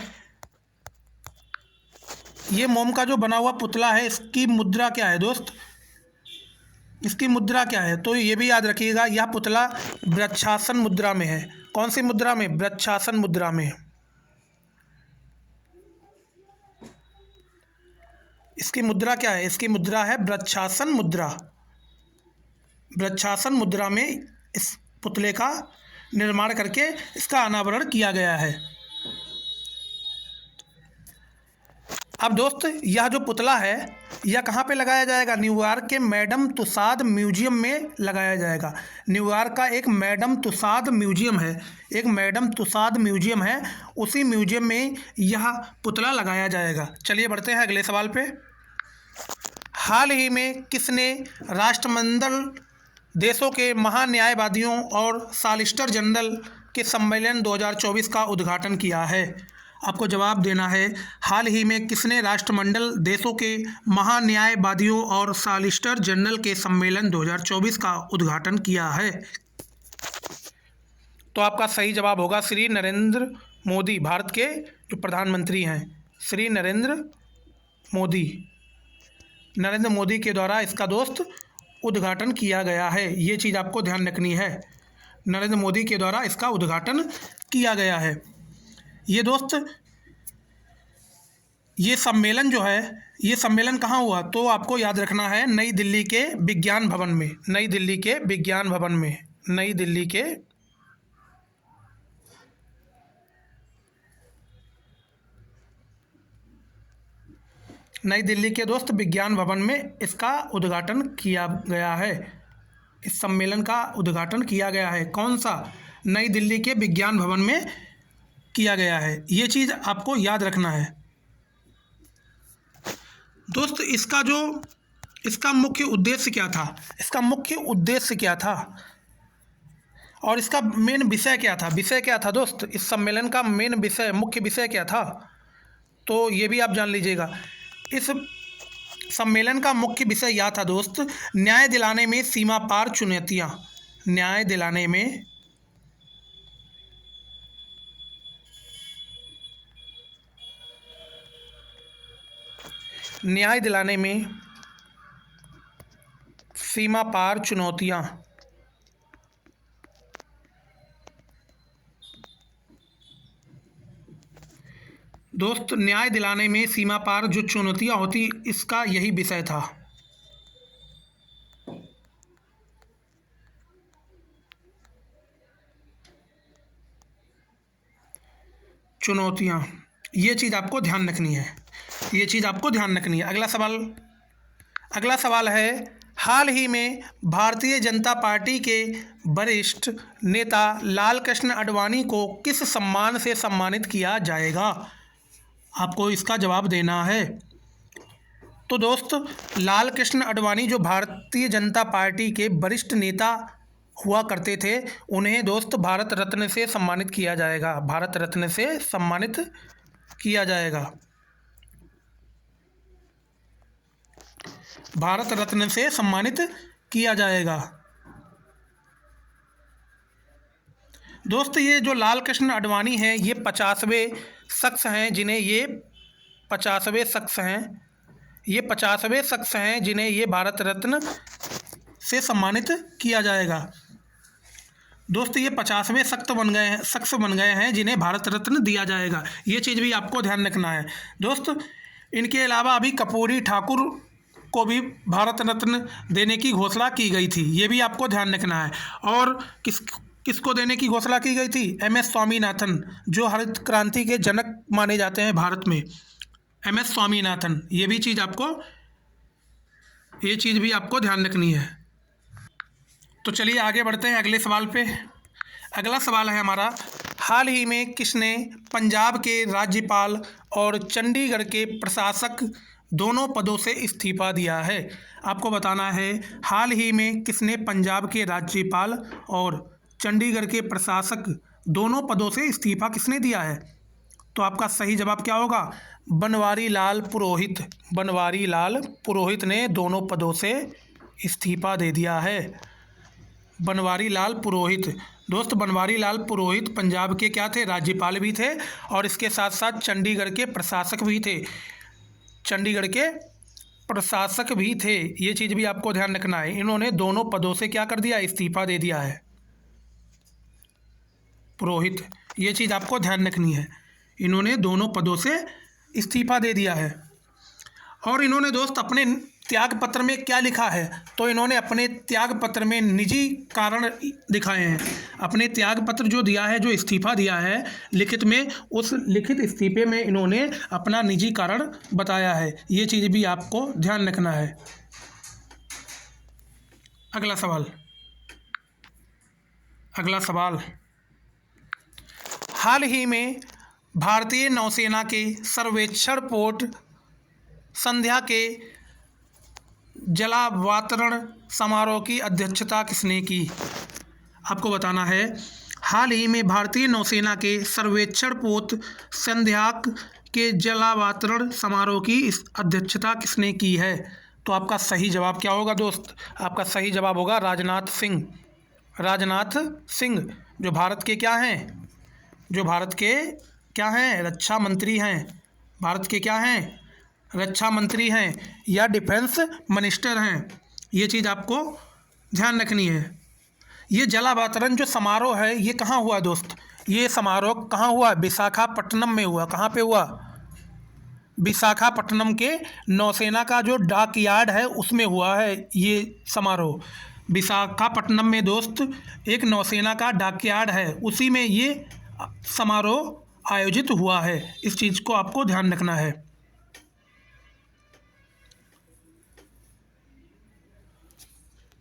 ये मोम का जो बना हुआ पुतला है, इसकी मुद्रा क्या है दोस्त? इसकी मुद्रा क्या है? तो ये भी याद रखिएगा, यह पुतला वृक्षासन मुद्रा में है। कौन सी मुद्रा में? वृक्षासन मुद्रा में। इसकी मुद्रा क्या है? इसकी मुद्रा है वृक्षासन मुद्रा। वृक्षासन मुद्रा में इस पुतले का निर्माण करके इसका अनावरण किया गया है। अब दोस्त, यह जो पुतला है, यह कहाँ पे लगाया जाएगा? न्यूयॉर्क के मैडम तुसाद म्यूजियम में लगाया जाएगा। न्यूयॉर्क का एक मैडम तुसाद म्यूजियम है, एक मैडम तुसाद म्यूजियम है, उसी म्यूजियम में यह पुतला लगाया जाएगा। चलिए बढ़ते हैं अगले सवाल पे। हाल ही में किसने राष्ट्रमंडल देशों के महान्यायवादियों और सॉलिसिटर जनरल के सम्मेलन 2024 का उद्घाटन किया है? आपको जवाब देना है, हाल ही में किसने राष्ट्रमंडल देशों के महान्यायवादियों और सॉलिसिटर जनरल के सम्मेलन 2024 का उद्घाटन किया है? तो आपका सही जवाब होगा श्री नरेंद्र मोदी, भारत के जो प्रधानमंत्री हैं, श्री नरेंद्र मोदी के द्वारा इसका दोस्त उद्घाटन किया गया है। ये चीज़ आपको ध्यान रखनी है, नरेंद्र मोदी के द्वारा इसका उद्घाटन किया गया है। ये दोस्त, ये सम्मेलन जो है, ये सम्मेलन कहाँ हुआ? तो आपको याद रखना है नई दिल्ली के विज्ञान भवन में। नई दिल्ली के विज्ञान भवन में, नई दिल्ली के दोस्त विज्ञान भवन में इसका उद्घाटन किया गया है। इस सम्मेलन का उद्घाटन किया गया है। कौन सा? नई दिल्ली के विज्ञान भवन में किया गया है। ये चीज़ आपको याद रखना है दोस्त। इसका मुख्य उद्देश्य क्या था? इसका मुख्य उद्देश्य क्या था और इसका मेन विषय क्या था? विषय क्या था दोस्त? इस सम्मेलन का मेन विषय, मुख्य विषय क्या था? तो ये भी आप जान लीजिएगा। इस सम्मेलन का मुख्य विषय यह था दोस्त, न्याय दिलाने में सीमा पार चुनौतियाँ। न्याय दिलाने में सीमा पार चुनौतियां। दोस्त, न्याय दिलाने में सीमा पार जो चुनौतियां होती, इसका यही विषय था। चुनौतियां, ये चीज़ आपको ध्यान रखनी है, ये चीज़ आपको ध्यान रखनी है। अगला सवाल है, हाल ही में भारतीय जनता पार्टी के वरिष्ठ नेता लाल कृष्ण आडवाणी को किस सम्मान से सम्मानित किया जाएगा? आपको इसका जवाब देना है। तो दोस्त, लाल कृष्ण आडवाणी जो भारतीय जनता पार्टी के वरिष्ठ नेता हुआ करते थे, उन्हें दोस्त भारत रत्न से सम्मानित किया जाएगा। भारत रत्न से सम्मानित किया जाएगा। भारत रत्न से सम्मानित किया जाएगा। दोस्त, ये जो लाल कृष्ण आडवाणी हैं, ये 50वें शख्स हैं जिन्हें ये 50वें शख्स हैं जिन्हें ये भारत रत्न से सम्मानित किया जाएगा। दोस्त, ये 50वें शख्स बन गए हैं जिन्हें भारत रत्न दिया जाएगा। ये चीज़ भी आपको ध्यान रखना है। दोस्त, इनके अलावा अभी कर्पूरी ठाकुर को भी भारत रत्न देने की घोषणा की गई थी, ये भी आपको ध्यान रखना है। और किसको देने की घोषणा की गई थी? MS स्वामीनाथन, जो हरित क्रांति के जनक माने जाते हैं भारत में, MS स्वामीनाथन। ये चीज़ भी आपको ध्यान रखनी है। तो चलिए आगे बढ़ते हैं अगले सवाल पे। अगला सवाल है हमारा, हाल ही में किसने पंजाब के राज्यपाल और चंडीगढ़ के प्रशासक दोनों पदों से इस्तीफा दिया है? आपको बताना है, हाल ही में किसने पंजाब के राज्यपाल और चंडीगढ़ के प्रशासक दोनों पदों से इस्तीफा किसने दिया है? तो आपका सही जवाब क्या होगा? बनवारी लाल पुरोहित। बनवारी लाल पुरोहित ने दोनों पदों से इस्तीफा दे दिया है। बनवारी लाल पुरोहित। दोस्त, बनवारी लाल पुरोहित पंजाब के क्या थे? राज्यपाल भी थे और इसके साथ साथ चंडीगढ़ के प्रशासक भी थे। ये चीज़ भी आपको ध्यान रखना है। इन्होंने दोनों पदों से क्या कर दिया? इस्तीफा दे दिया है। पुरोहित, ये चीज़ आपको ध्यान रखनी है। इन्होंने दोनों पदों से इस्तीफा दे दिया है। और इन्होंने दोस्त अपने त्याग पत्र में क्या लिखा है? तो इन्होंने अपने त्याग पत्र में निजी कारण दिखाए हैं। अपने त्याग पत्र जो दिया है, जो इस्तीफा दिया है लिखित में, उस लिखित इस्तीफे में इन्होंने अपना निजी कारण बताया है। ये चीज़ भी आपको ध्यान रखना है। अगला सवाल, हाल ही में भारतीय नौसेना के सर्वेक्षण पोत संध्या के जलावतरण समारोह की अध्यक्षता किसने की? आपको बताना है, हाल ही में भारतीय नौसेना के सर्वेक्षण पोत संध्या के जलावतरण समारोह की इस अध्यक्षता किसने की है? तो आपका सही जवाब क्या होगा दोस्त? आपका सही जवाब होगा राजनाथ सिंह। राजनाथ सिंह, जो भारत के क्या हैं? रक्षा मंत्री हैं। भारत के क्या हैं? रक्षा मंत्री हैं या डिफेंस मिनिस्टर हैं। ये चीज़ आपको ध्यान रखनी है। ये जलावतरण जो समारोह है, ये कहाँ हुआ दोस्त? ये समारोह कहाँ हुआ? विशाखापट्टनम में हुआ। कहाँ पे हुआ? विशाखापट्टनम के नौसेना का जो डॉक यार्ड है, उसमें हुआ है ये समारोह। विशाखापट्टनम में दोस्त एक नौसेना का डॉक यार्ड है, उसी में ये समारोह आयोजित हुआ है। इस चीज़ को आपको ध्यान रखना है।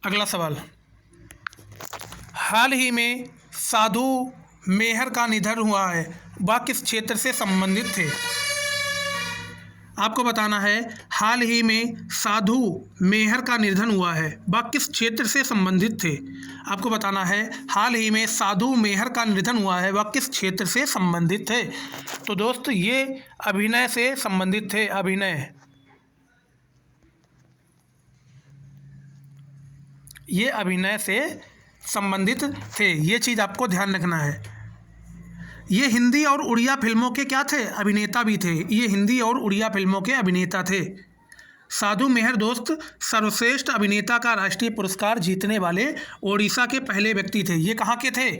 अगला सवाल, हाल ही में साधु मेहर का निधन हुआ है, वह किस क्षेत्र से संबंधित थे? आपको बताना है, हाल ही में साधु मेहर का निधन हुआ है, वह किस क्षेत्र से संबंधित थे? आपको बताना है, हाल ही में साधु मेहर का निधन हुआ है, वह किस क्षेत्र से संबंधित थे? तो दोस्त, ये अभिनय से संबंधित थे। ये अभिनय से संबंधित थे। ये चीज़ आपको ध्यान रखना है। ये हिंदी और उड़िया फिल्मों के क्या थे? अभिनेता भी थे। ये हिंदी और उड़िया फिल्मों के अभिनेता थे। साधु मेहर दोस्त सर्वश्रेष्ठ अभिनेता का राष्ट्रीय पुरस्कार जीतने वाले ओडिशा के पहले व्यक्ति थे। ये कहाँ के थे?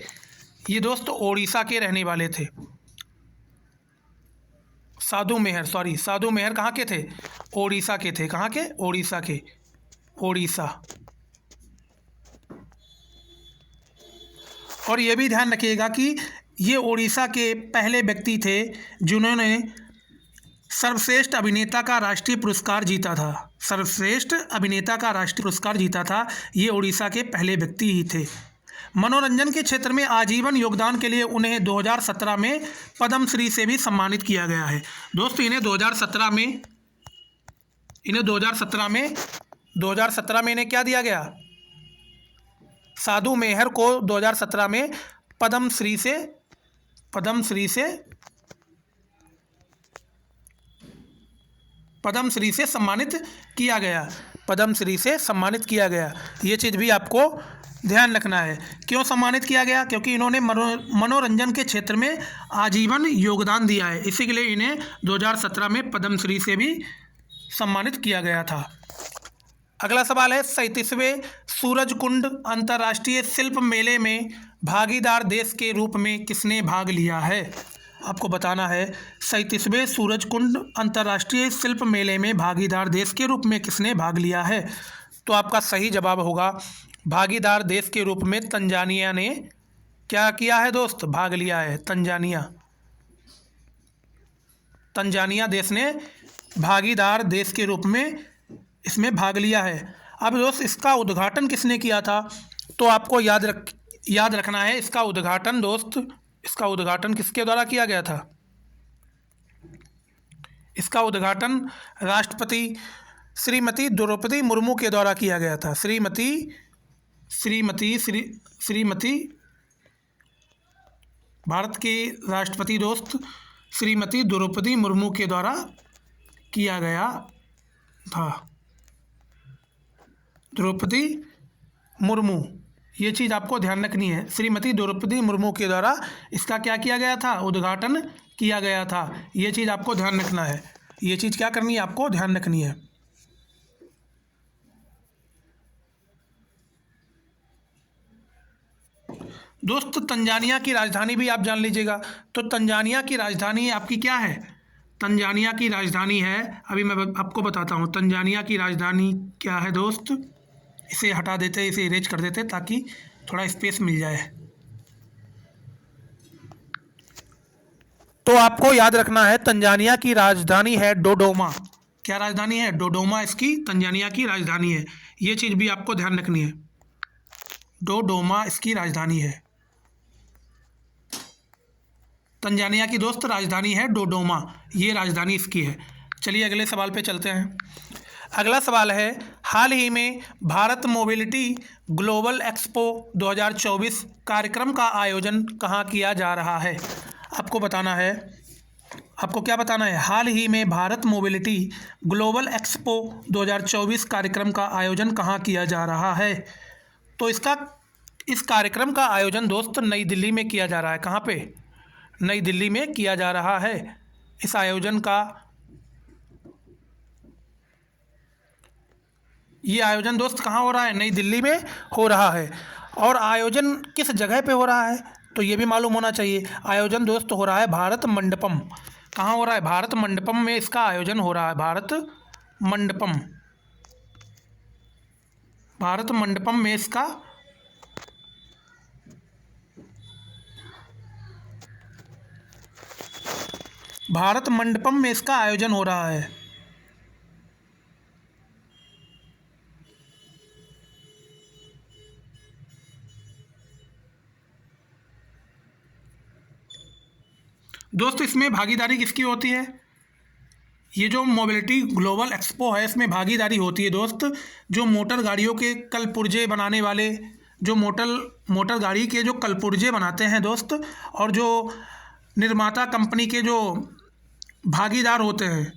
ये दोस्त ओडिशा के रहने वाले थे। साधु मेहर कहाँ के थे? ओडिशा के थे। कहाँ के? ओडिशा के। ओडिशा। और ये भी ध्यान रखिएगा कि ये ओडिशा के पहले व्यक्ति थे जिन्होंने सर्वश्रेष्ठ अभिनेता का राष्ट्रीय पुरस्कार जीता था। सर्वश्रेष्ठ अभिनेता का राष्ट्रीय पुरस्कार जीता था, ये ओडिशा के पहले व्यक्ति ही थे। मनोरंजन के क्षेत्र में आजीवन योगदान के लिए उन्हें 2017 में पद्मश्री से भी सम्मानित किया गया है। दोस्तों इन्हें 2017 में इन्हें क्या दिया गया? साधु मेहर को 2017 में पद्मश्री से सम्मानित किया गया। पद्मश्री से सम्मानित किया गया। ये चीज़ भी आपको ध्यान रखना है। क्यों सम्मानित किया गया? क्योंकि इन्होंने मनोरंजन के क्षेत्र में आजीवन योगदान दिया है, इसी के लिए इन्हें 2017 में पद्मश्री से भी सम्मानित किया गया था। अगला सवाल है, 37वें सूरजकुंड अंतर्राष्ट्रीय शिल्प मेले में भागीदार देश के रूप में किसने भाग लिया है? आपको बताना है 37वें सूरजकुंड अंतर्राष्ट्रीय शिल्प मेले में भागीदार देश के रूप में किसने भाग लिया है? तो आपका सही जवाब होगा भागीदार देश के रूप में तंजानिया ने क्या किया है दोस्त? भाग लिया है। तंजानिया देश ने भागीदार देश के रूप में इसमें भाग लिया है। अब दोस्त इसका उद्घाटन किसने किया था? तो आपको याद रखना है इसका उद्घाटन किसके द्वारा किया गया था? इसका उद्घाटन राष्ट्रपति श्रीमती द्रौपदी मुर्मू के द्वारा किया गया था। श्रीमती भारत के राष्ट्रपति दोस्त श्रीमती द्रौपदी मुर्मू के द्वारा किया गया था। द्रौपदी मुर्मू, ये चीज़ आपको ध्यान रखनी है। श्रीमती द्रौपदी मुर्मू के द्वारा इसका क्या किया गया था? उद्घाटन किया गया था। ये चीज़ आपको ध्यान रखना है। ये चीज़ क्या करनी है? आपको ध्यान रखनी है। दोस्त तंजानिया की राजधानी भी आप जान लीजिएगा। तो तंजानिया की राजधानी आपकी क्या है? तंजानिया की राजधानी है, अभी मैं आपको बताता हूँ तंजानिया की राजधानी क्या है दोस्त। इसे हटा देते, इसे इरेज कर देते ताकि थोड़ा स्पेस मिल जाए। तो आपको याद रखना है तंजानिया की राजधानी है डोडोमा। क्या राजधानी है? डोडोमा इसकी तंजानिया की राजधानी है। ये चीज़ भी आपको ध्यान रखनी है। डोडोमा इसकी राजधानी है। तंजानिया की दोस्त राजधानी है डोडोमा, ये राजधानी इसकी है। चलिए अगले सवाल पे चलते हैं। अगला सवाल है, हाल ही में भारत मोबिलिटी ग्लोबल एक्सपो 2024 कार्यक्रम का आयोजन कहाँ किया जा रहा है? आपको बताना है, आपको क्या बताना है? हाल ही में भारत मोबिलिटी ग्लोबल एक्सपो 2024 कार्यक्रम का आयोजन कहाँ किया जा रहा है? तो इस कार्यक्रम का आयोजन दोस्त नई दिल्ली में किया जा रहा है। कहाँ पे? नई दिल्ली में किया जा रहा है। इस आयोजन का ये आयोजन दोस्त कहाँ हो रहा है? नई दिल्ली में हो रहा है। और आयोजन किस जगह पे हो रहा है तो ये भी मालूम होना चाहिए। आयोजन दोस्त हो रहा है भारत मंडपम। कहाँ हो रहा है? भारत मंडपम में इसका आयोजन हो रहा है। भारत मंडपम में इसका आयोजन हो रहा है। दोस्त इसमें भागीदारी किसकी होती है? ये जो मोबिलिटी ग्लोबल एक्सपो है इसमें भागीदारी होती है दोस्त जो मोटर गाड़ियों के कलपुर्जे बनाने वाले, जो मोटर गाड़ी के जो कलपुर्जे बनाते हैं दोस्त, और जो निर्माता कंपनी के जो भागीदार होते हैं,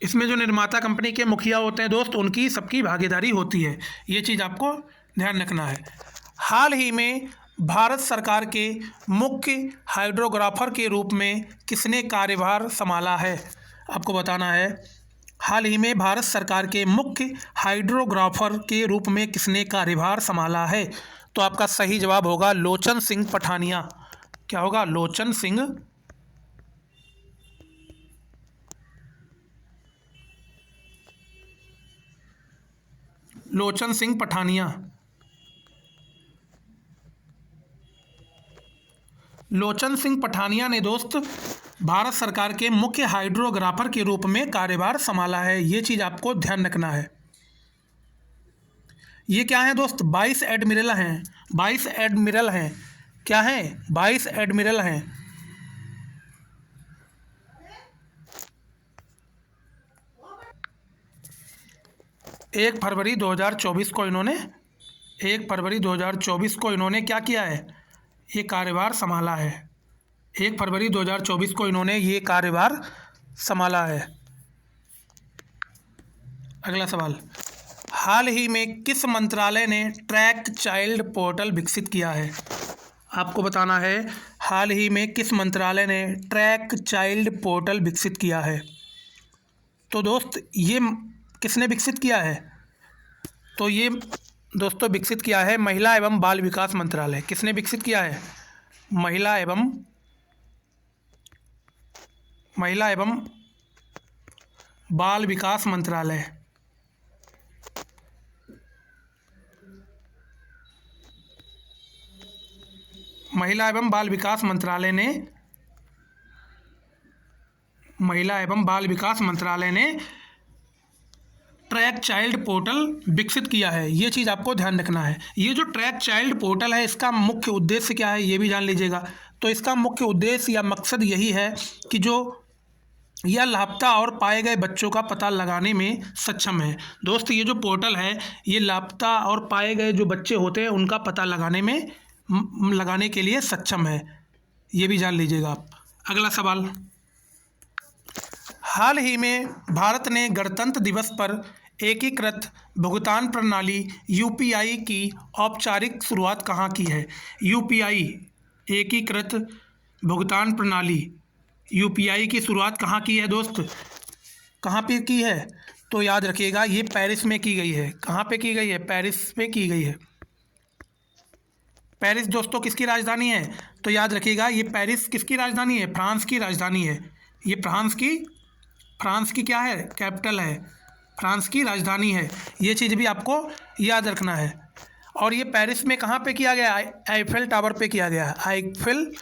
इसमें जो निर्माता कंपनी के मुखिया होते हैं दोस्त, उनकी सबकी भागीदारी होती है। ये चीज़ आपको ध्यान रखना है। हाल ही में भारत सरकार के मुख्य हाइड्रोग्राफर के रूप में किसने कार्यभार संभाला है? आपको बताना है। हाल ही में भारत सरकार के मुख्य हाइड्रोग्राफर के रूप में किसने कार्यभार संभाला है? तो आपका सही जवाब होगा लोचन सिंह पठानिया। क्या होगा? लोचन सिंह पठानिया। लोचन सिंह पठानिया ने दोस्त भारत सरकार के मुख्य हाइड्रोग्राफर के रूप में कार्यभार संभाला है। ये चीज़ आपको ध्यान रखना है। ये क्या है दोस्त? 22 एडमिरल हैं। 22 एडमिरल हैं। क्या हैं? 22 एडमिरल हैं। एक फरवरी 2024 को इन्होंने क्या किया है? ये कार्यभार संभाला है। 1 फरवरी 2024 को इन्होंने ये कार्यभार संभाला है। अगला सवाल, हाल ही में किस मंत्रालय ने ट्रैक चाइल्ड पोर्टल विकसित किया है? आपको बताना है, हाल ही में किस मंत्रालय ने ट्रैक चाइल्ड पोर्टल विकसित किया है? तो दोस्त ये किसने विकसित किया है? तो ये दोस्तों विकसित किया है महिला एवं बाल विकास मंत्रालय। किसने विकसित किया है? महिला एवं बाल विकास मंत्रालय। महिला एवं बाल विकास मंत्रालय ने ट्रैक चाइल्ड पोर्टल विकसित किया है। ये चीज़ आपको ध्यान रखना है। ये जो ट्रैक चाइल्ड पोर्टल है, इसका मुख्य उद्देश्य क्या है ये भी जान लीजिएगा। तो इसका मुख्य उद्देश्य या मकसद यही है कि जो यह लापता और पाए गए बच्चों का पता लगाने में सक्षम है। दोस्त ये जो पोर्टल है, ये लापता और पाए गए जो बच्चे होते हैं उनका पता लगाने के लिए सक्षम है। ये भी जान लीजिएगा आप। अगला सवाल, हाल ही में भारत ने गणतंत्र दिवस पर एकीकृत भुगतान प्रणाली यूपीआई की औपचारिक शुरुआत कहाँ की है? यूपीआई एकीकृत भुगतान प्रणाली यूपीआई की शुरुआत कहाँ की है दोस्त? कहाँ पे की है? तो याद रखिएगा, ये पेरिस में की गई है। कहाँ पे की गई है? पेरिस में की गई है। पेरिस दोस्तों किसकी राजधानी है? तो याद रखिएगा, ये पेरिस किसकी राजधानी है? फ्रांस की राजधानी है। ये फ्रांस की क्या है? कैपिटल है। फ्रांस की राजधानी है। ये चीज़ भी आपको याद रखना है। और ये पेरिस में कहाँ पे किया गया? आईफेल टावर पे किया गया। आईफेल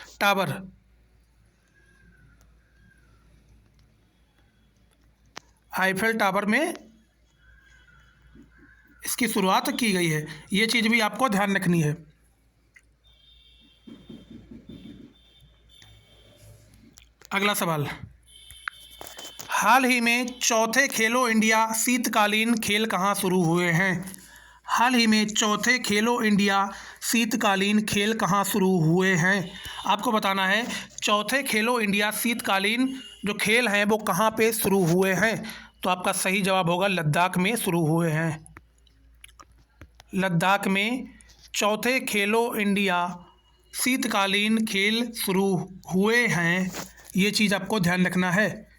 टावर में इसकी शुरुआत की गई है। ये चीज़ भी आपको ध्यान रखनी है। अगला सवाल, हाल ही में चौथे खेलो इंडिया शीतकालीन खेल कहाँ शुरू हुए हैं? हाल ही में चौथे खेलो इंडिया शीतकालीन खेल कहाँ शुरू हुए हैं? आपको बताना है, चौथे खेलो इंडिया शीतकालीन जो खेल हैं वो कहाँ पे शुरू हुए हैं? तो आपका सही जवाब होगा लद्दाख में शुरू हुए हैं। लद्दाख में चौथे खेलो इंडिया शीतकालीन खेल शुरू हुए हैं। ये चीज़ आपको ध्यान रखना है।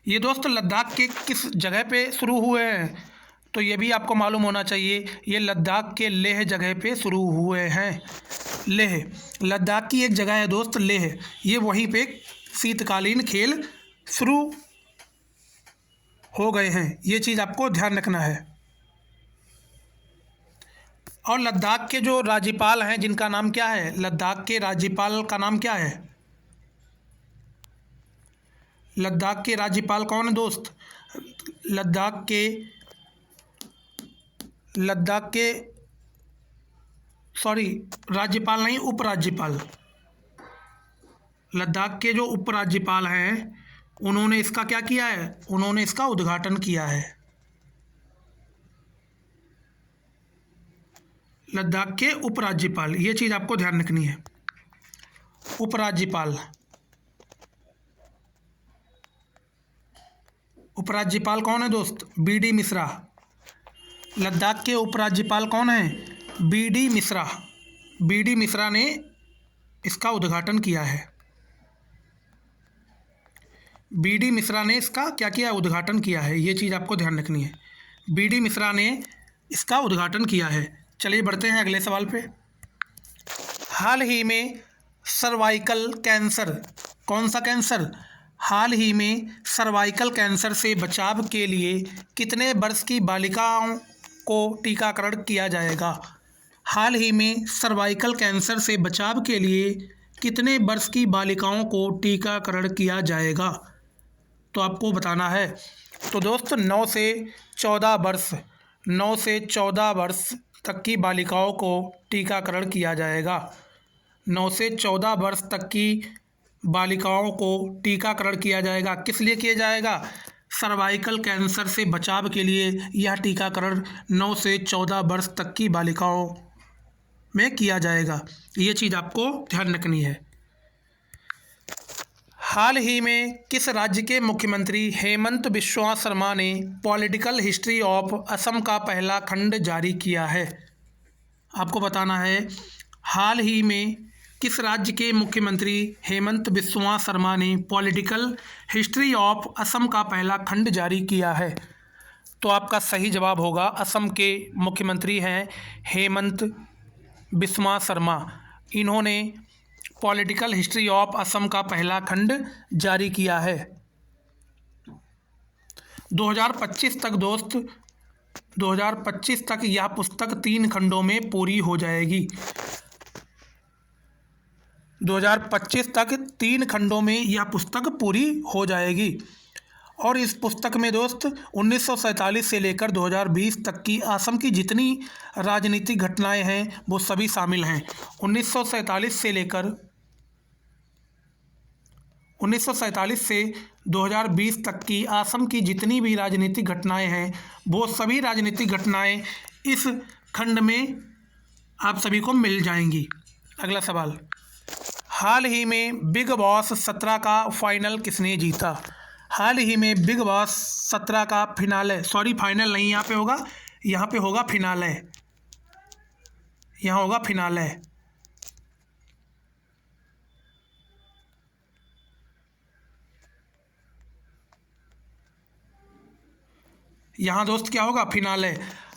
ये दोस्त लद्दाख के किस जगह पे शुरू हुए हैं? तो ये भी आपको मालूम होना चाहिए। ये लद्दाख के लेह जगह पे शुरू हुए हैं। लेह लद्दाख की एक जगह है दोस्त, लेह। ये वहीं पे शीतकालीन खेल शुरू हो गए हैं। ये चीज़ आपको ध्यान रखना है। और लद्दाख के जो राज्यपाल हैं, जिनका नाम क्या है? लद्दाख के राज्यपाल का नाम क्या है? लद्दाख के राज्यपाल कौन है दोस्त? लद्दाख के राज्यपाल नहीं, उपराज्यपाल। लद्दाख के जो उपराज्यपाल हैं, उन्होंने इसका क्या किया है? उन्होंने इसका उद्घाटन किया है। लद्दाख के उपराज्यपाल, ये चीज़ आपको ध्यान रखनी है। उपराज्यपाल उपराज्यपाल कौन है दोस्त? बी.डी. मिश्रा। लद्दाख के उपराज्यपाल कौन हैं? बी.डी. मिश्रा। बी.डी. मिश्रा ने इसका उद्घाटन किया है। बी.डी. मिश्रा ने इसका क्या किया? उद्घाटन किया है। ये चीज़ आपको ध्यान रखनी है। बी.डी. मिश्रा ने इसका उद्घाटन किया है। चलिए बढ़ते हैं अगले सवाल पे। हाल ही में सर्वाइकल कैंसर, कौन सा कैंसर? हाल ही में सर्वाइकल कैंसर से बचाव के लिए कितने वर्ष की बालिकाओं को टीकाकरण किया जाएगा? हाल ही में सर्वाइकल कैंसर से बचाव के लिए कितने वर्ष की बालिकाओं को टीकाकरण किया जाएगा? तो आपको बताना है। तो दोस्त 9 से 14 वर्ष 9 से 14 वर्ष तक की बालिकाओं को टीकाकरण किया जाएगा। 9 से 14 वर्ष तक की बालिकाओं को टीकाकरण किया जाएगा। किस लिए किया जाएगा? सर्वाइकल कैंसर से बचाव के लिए यह टीकाकरण 9 से 14 वर्ष तक की बालिकाओं में किया जाएगा। ये चीज़ आपको ध्यान रखनी है। हाल ही में किस राज्य के मुख्यमंत्री हेमंत बिस्वा शर्मा ने पॉलिटिकल हिस्ट्री ऑफ असम का पहला खंड जारी किया है? आपको बताना है हाल ही में किस राज्य के मुख्यमंत्री हेमंत बिस्वा शर्मा ने पॉलिटिकल हिस्ट्री ऑफ असम का पहला खंड जारी किया है? तो आपका सही जवाब होगा असम के मुख्यमंत्री हैं हेमंत बिस्वा शर्मा। इन्होंने पॉलिटिकल हिस्ट्री ऑफ असम का पहला खंड जारी किया है। 2025 तक दोस्त 2025 तक यह पुस्तक 3 खंडों में पूरी हो जाएगी। 2025 तक 3 खंडों में यह पुस्तक पूरी हो जाएगी। और इस पुस्तक में दोस्त 1947 से लेकर 2020 तक की असम की जितनी राजनीतिक घटनाएं हैं वो सभी शामिल हैं। 1947 से 2020 तक की असम की जितनी भी राजनीतिक घटनाएं हैं वो सभी राजनीतिक घटनाएं इस खंड में आप सभी को मिल जाएंगी। अगला सवाल, हाल ही में बिग बॉस 17 का फाइनल किसने जीता? हाल ही में बिग बॉस 17 का फाइनल नहीं, यहाँ पे होगा फिनाले। यहाँ होगा फिनाले। यहाँ दोस्त क्या होगा? फिनाले।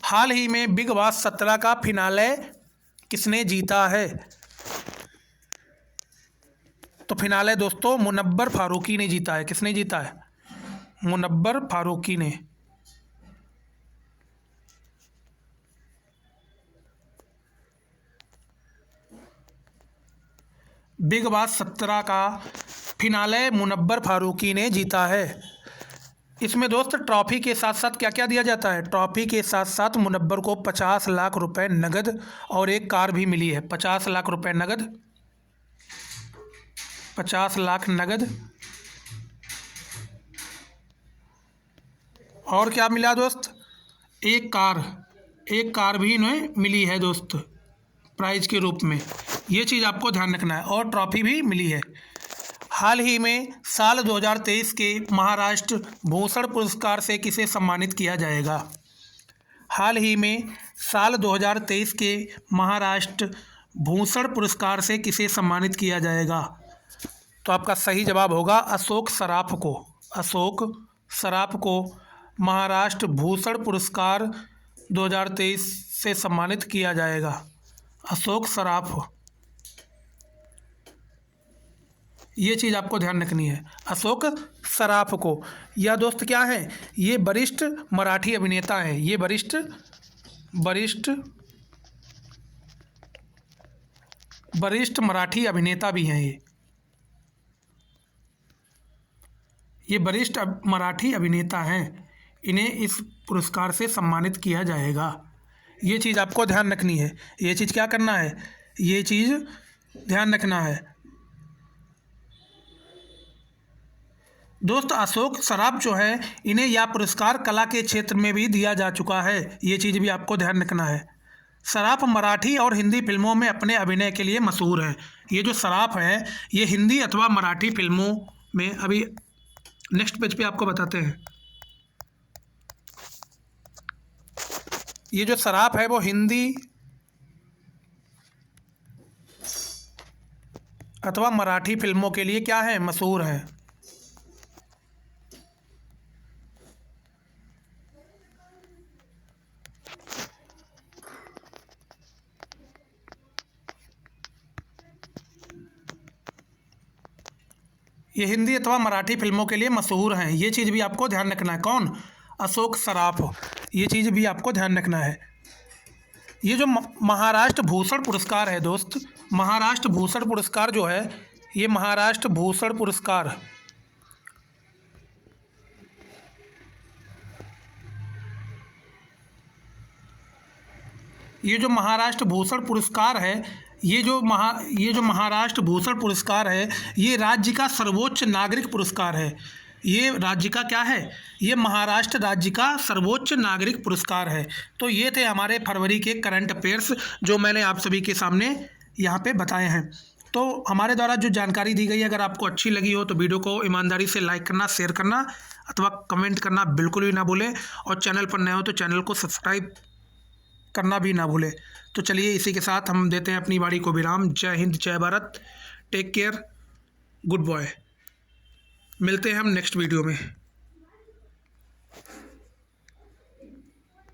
हाल ही में बिग बॉस 17 का फिनाले किसने जीता है? तो फिनाले दोस्तों मुनव्वर फारूकी ने जीता है। किसने जीता है? मुनव्वर फारूकी ने। बिग बॉस 17 का फिनाले मुनव्वर फारूकी ने जीता है। इसमें दोस्त ट्रॉफी के साथ साथ क्या क्या दिया जाता है? ट्रॉफी के साथ साथ मुनव्वर को 50 लाख रुपए नगद और एक कार भी मिली है। 50 लाख रुपए नगद, 50 लाख नगद और क्या मिला दोस्त? एक कार भी इन्हें मिली है दोस्त प्राइज के रूप में। ये चीज़ आपको ध्यान रखना है। और ट्रॉफी भी मिली है। हाल ही में साल 2023 के महाराष्ट्र भूषण पुरस्कार से किसे सम्मानित किया जाएगा? हाल ही में साल 2023 के महाराष्ट्र भूषण पुरस्कार से किसे सम्मानित किया जाएगा? तो आपका सही जवाब होगा अशोक सराफ को। अशोक सराफ को महाराष्ट्र भूषण पुरस्कार 2023 से सम्मानित किया जाएगा। अशोक सराफ, ये चीज़ आपको ध्यान रखनी है। अशोक सराफ को। यह दोस्त क्या है? ये वरिष्ठ मराठी अभिनेता हैं। ये वरिष्ठ मराठी अभिनेता भी हैं। ये वरिष्ठ मराठी अभिनेता हैं। इन्हें इस पुरस्कार से सम्मानित किया जाएगा। ये चीज़ आपको ध्यान रखनी है। ये चीज़ क्या करना है? ये चीज़ ध्यान रखना है दोस्त। अशोक सराफ जो है इन्हें यह पुरस्कार कला के क्षेत्र में भी दिया जा चुका है। ये चीज़ भी आपको ध्यान रखना है। सराफ मराठी और हिंदी फिल्मों में अपने अभिनय के लिए मशहूर है। ये जो सराफ है ये हिंदी अथवा मराठी फिल्मों में, अभी नेक्स्ट पेज पे आपको बताते हैं। ये जो सराफ है वो हिंदी अथवा मराठी फिल्मों के लिए क्या है, मशहूर है। ये हिंदी अथवा मराठी फिल्मों के लिए मशहूर हैं। ये चीज़ भी आपको ध्यान रखना है। कौन? अशोक सराफ। ये चीज़ भी आपको ध्यान रखना है। ये जो महाराष्ट्र भूषण पुरस्कार है दोस्त, महाराष्ट्र भूषण पुरस्कार जो है, ये महाराष्ट्र भूषण पुरस्कार ये जो महाराष्ट्र भूषण पुरस्कार है, ये जो महाराष्ट्र भूषण पुरस्कार है, ये राज्य का सर्वोच्च नागरिक पुरस्कार है। ये राज्य का क्या है? ये महाराष्ट्र राज्य का सर्वोच्च नागरिक पुरस्कार है। तो ये थे हमारे फरवरी के करंट अफेयर्स जो मैंने आप सभी के सामने यहाँ पे बताए हैं। तो हमारे द्वारा जो जानकारी दी गई, अगर आपको अच्छी लगी हो तो वीडियो को ईमानदारी से लाइक करना, शेयर करना अथवा कमेंट करना बिल्कुल भी ना भूलें, और चैनल पर नए हो तो चैनल को सब्सक्राइब करना भी ना भूलें। तो चलिए इसी के साथ हम देते हैं अपनी वाणी को विराम। जय हिंद, जय Bharat, take care, good bye. मिलते हैं हम नेक्स्ट वीडियो में।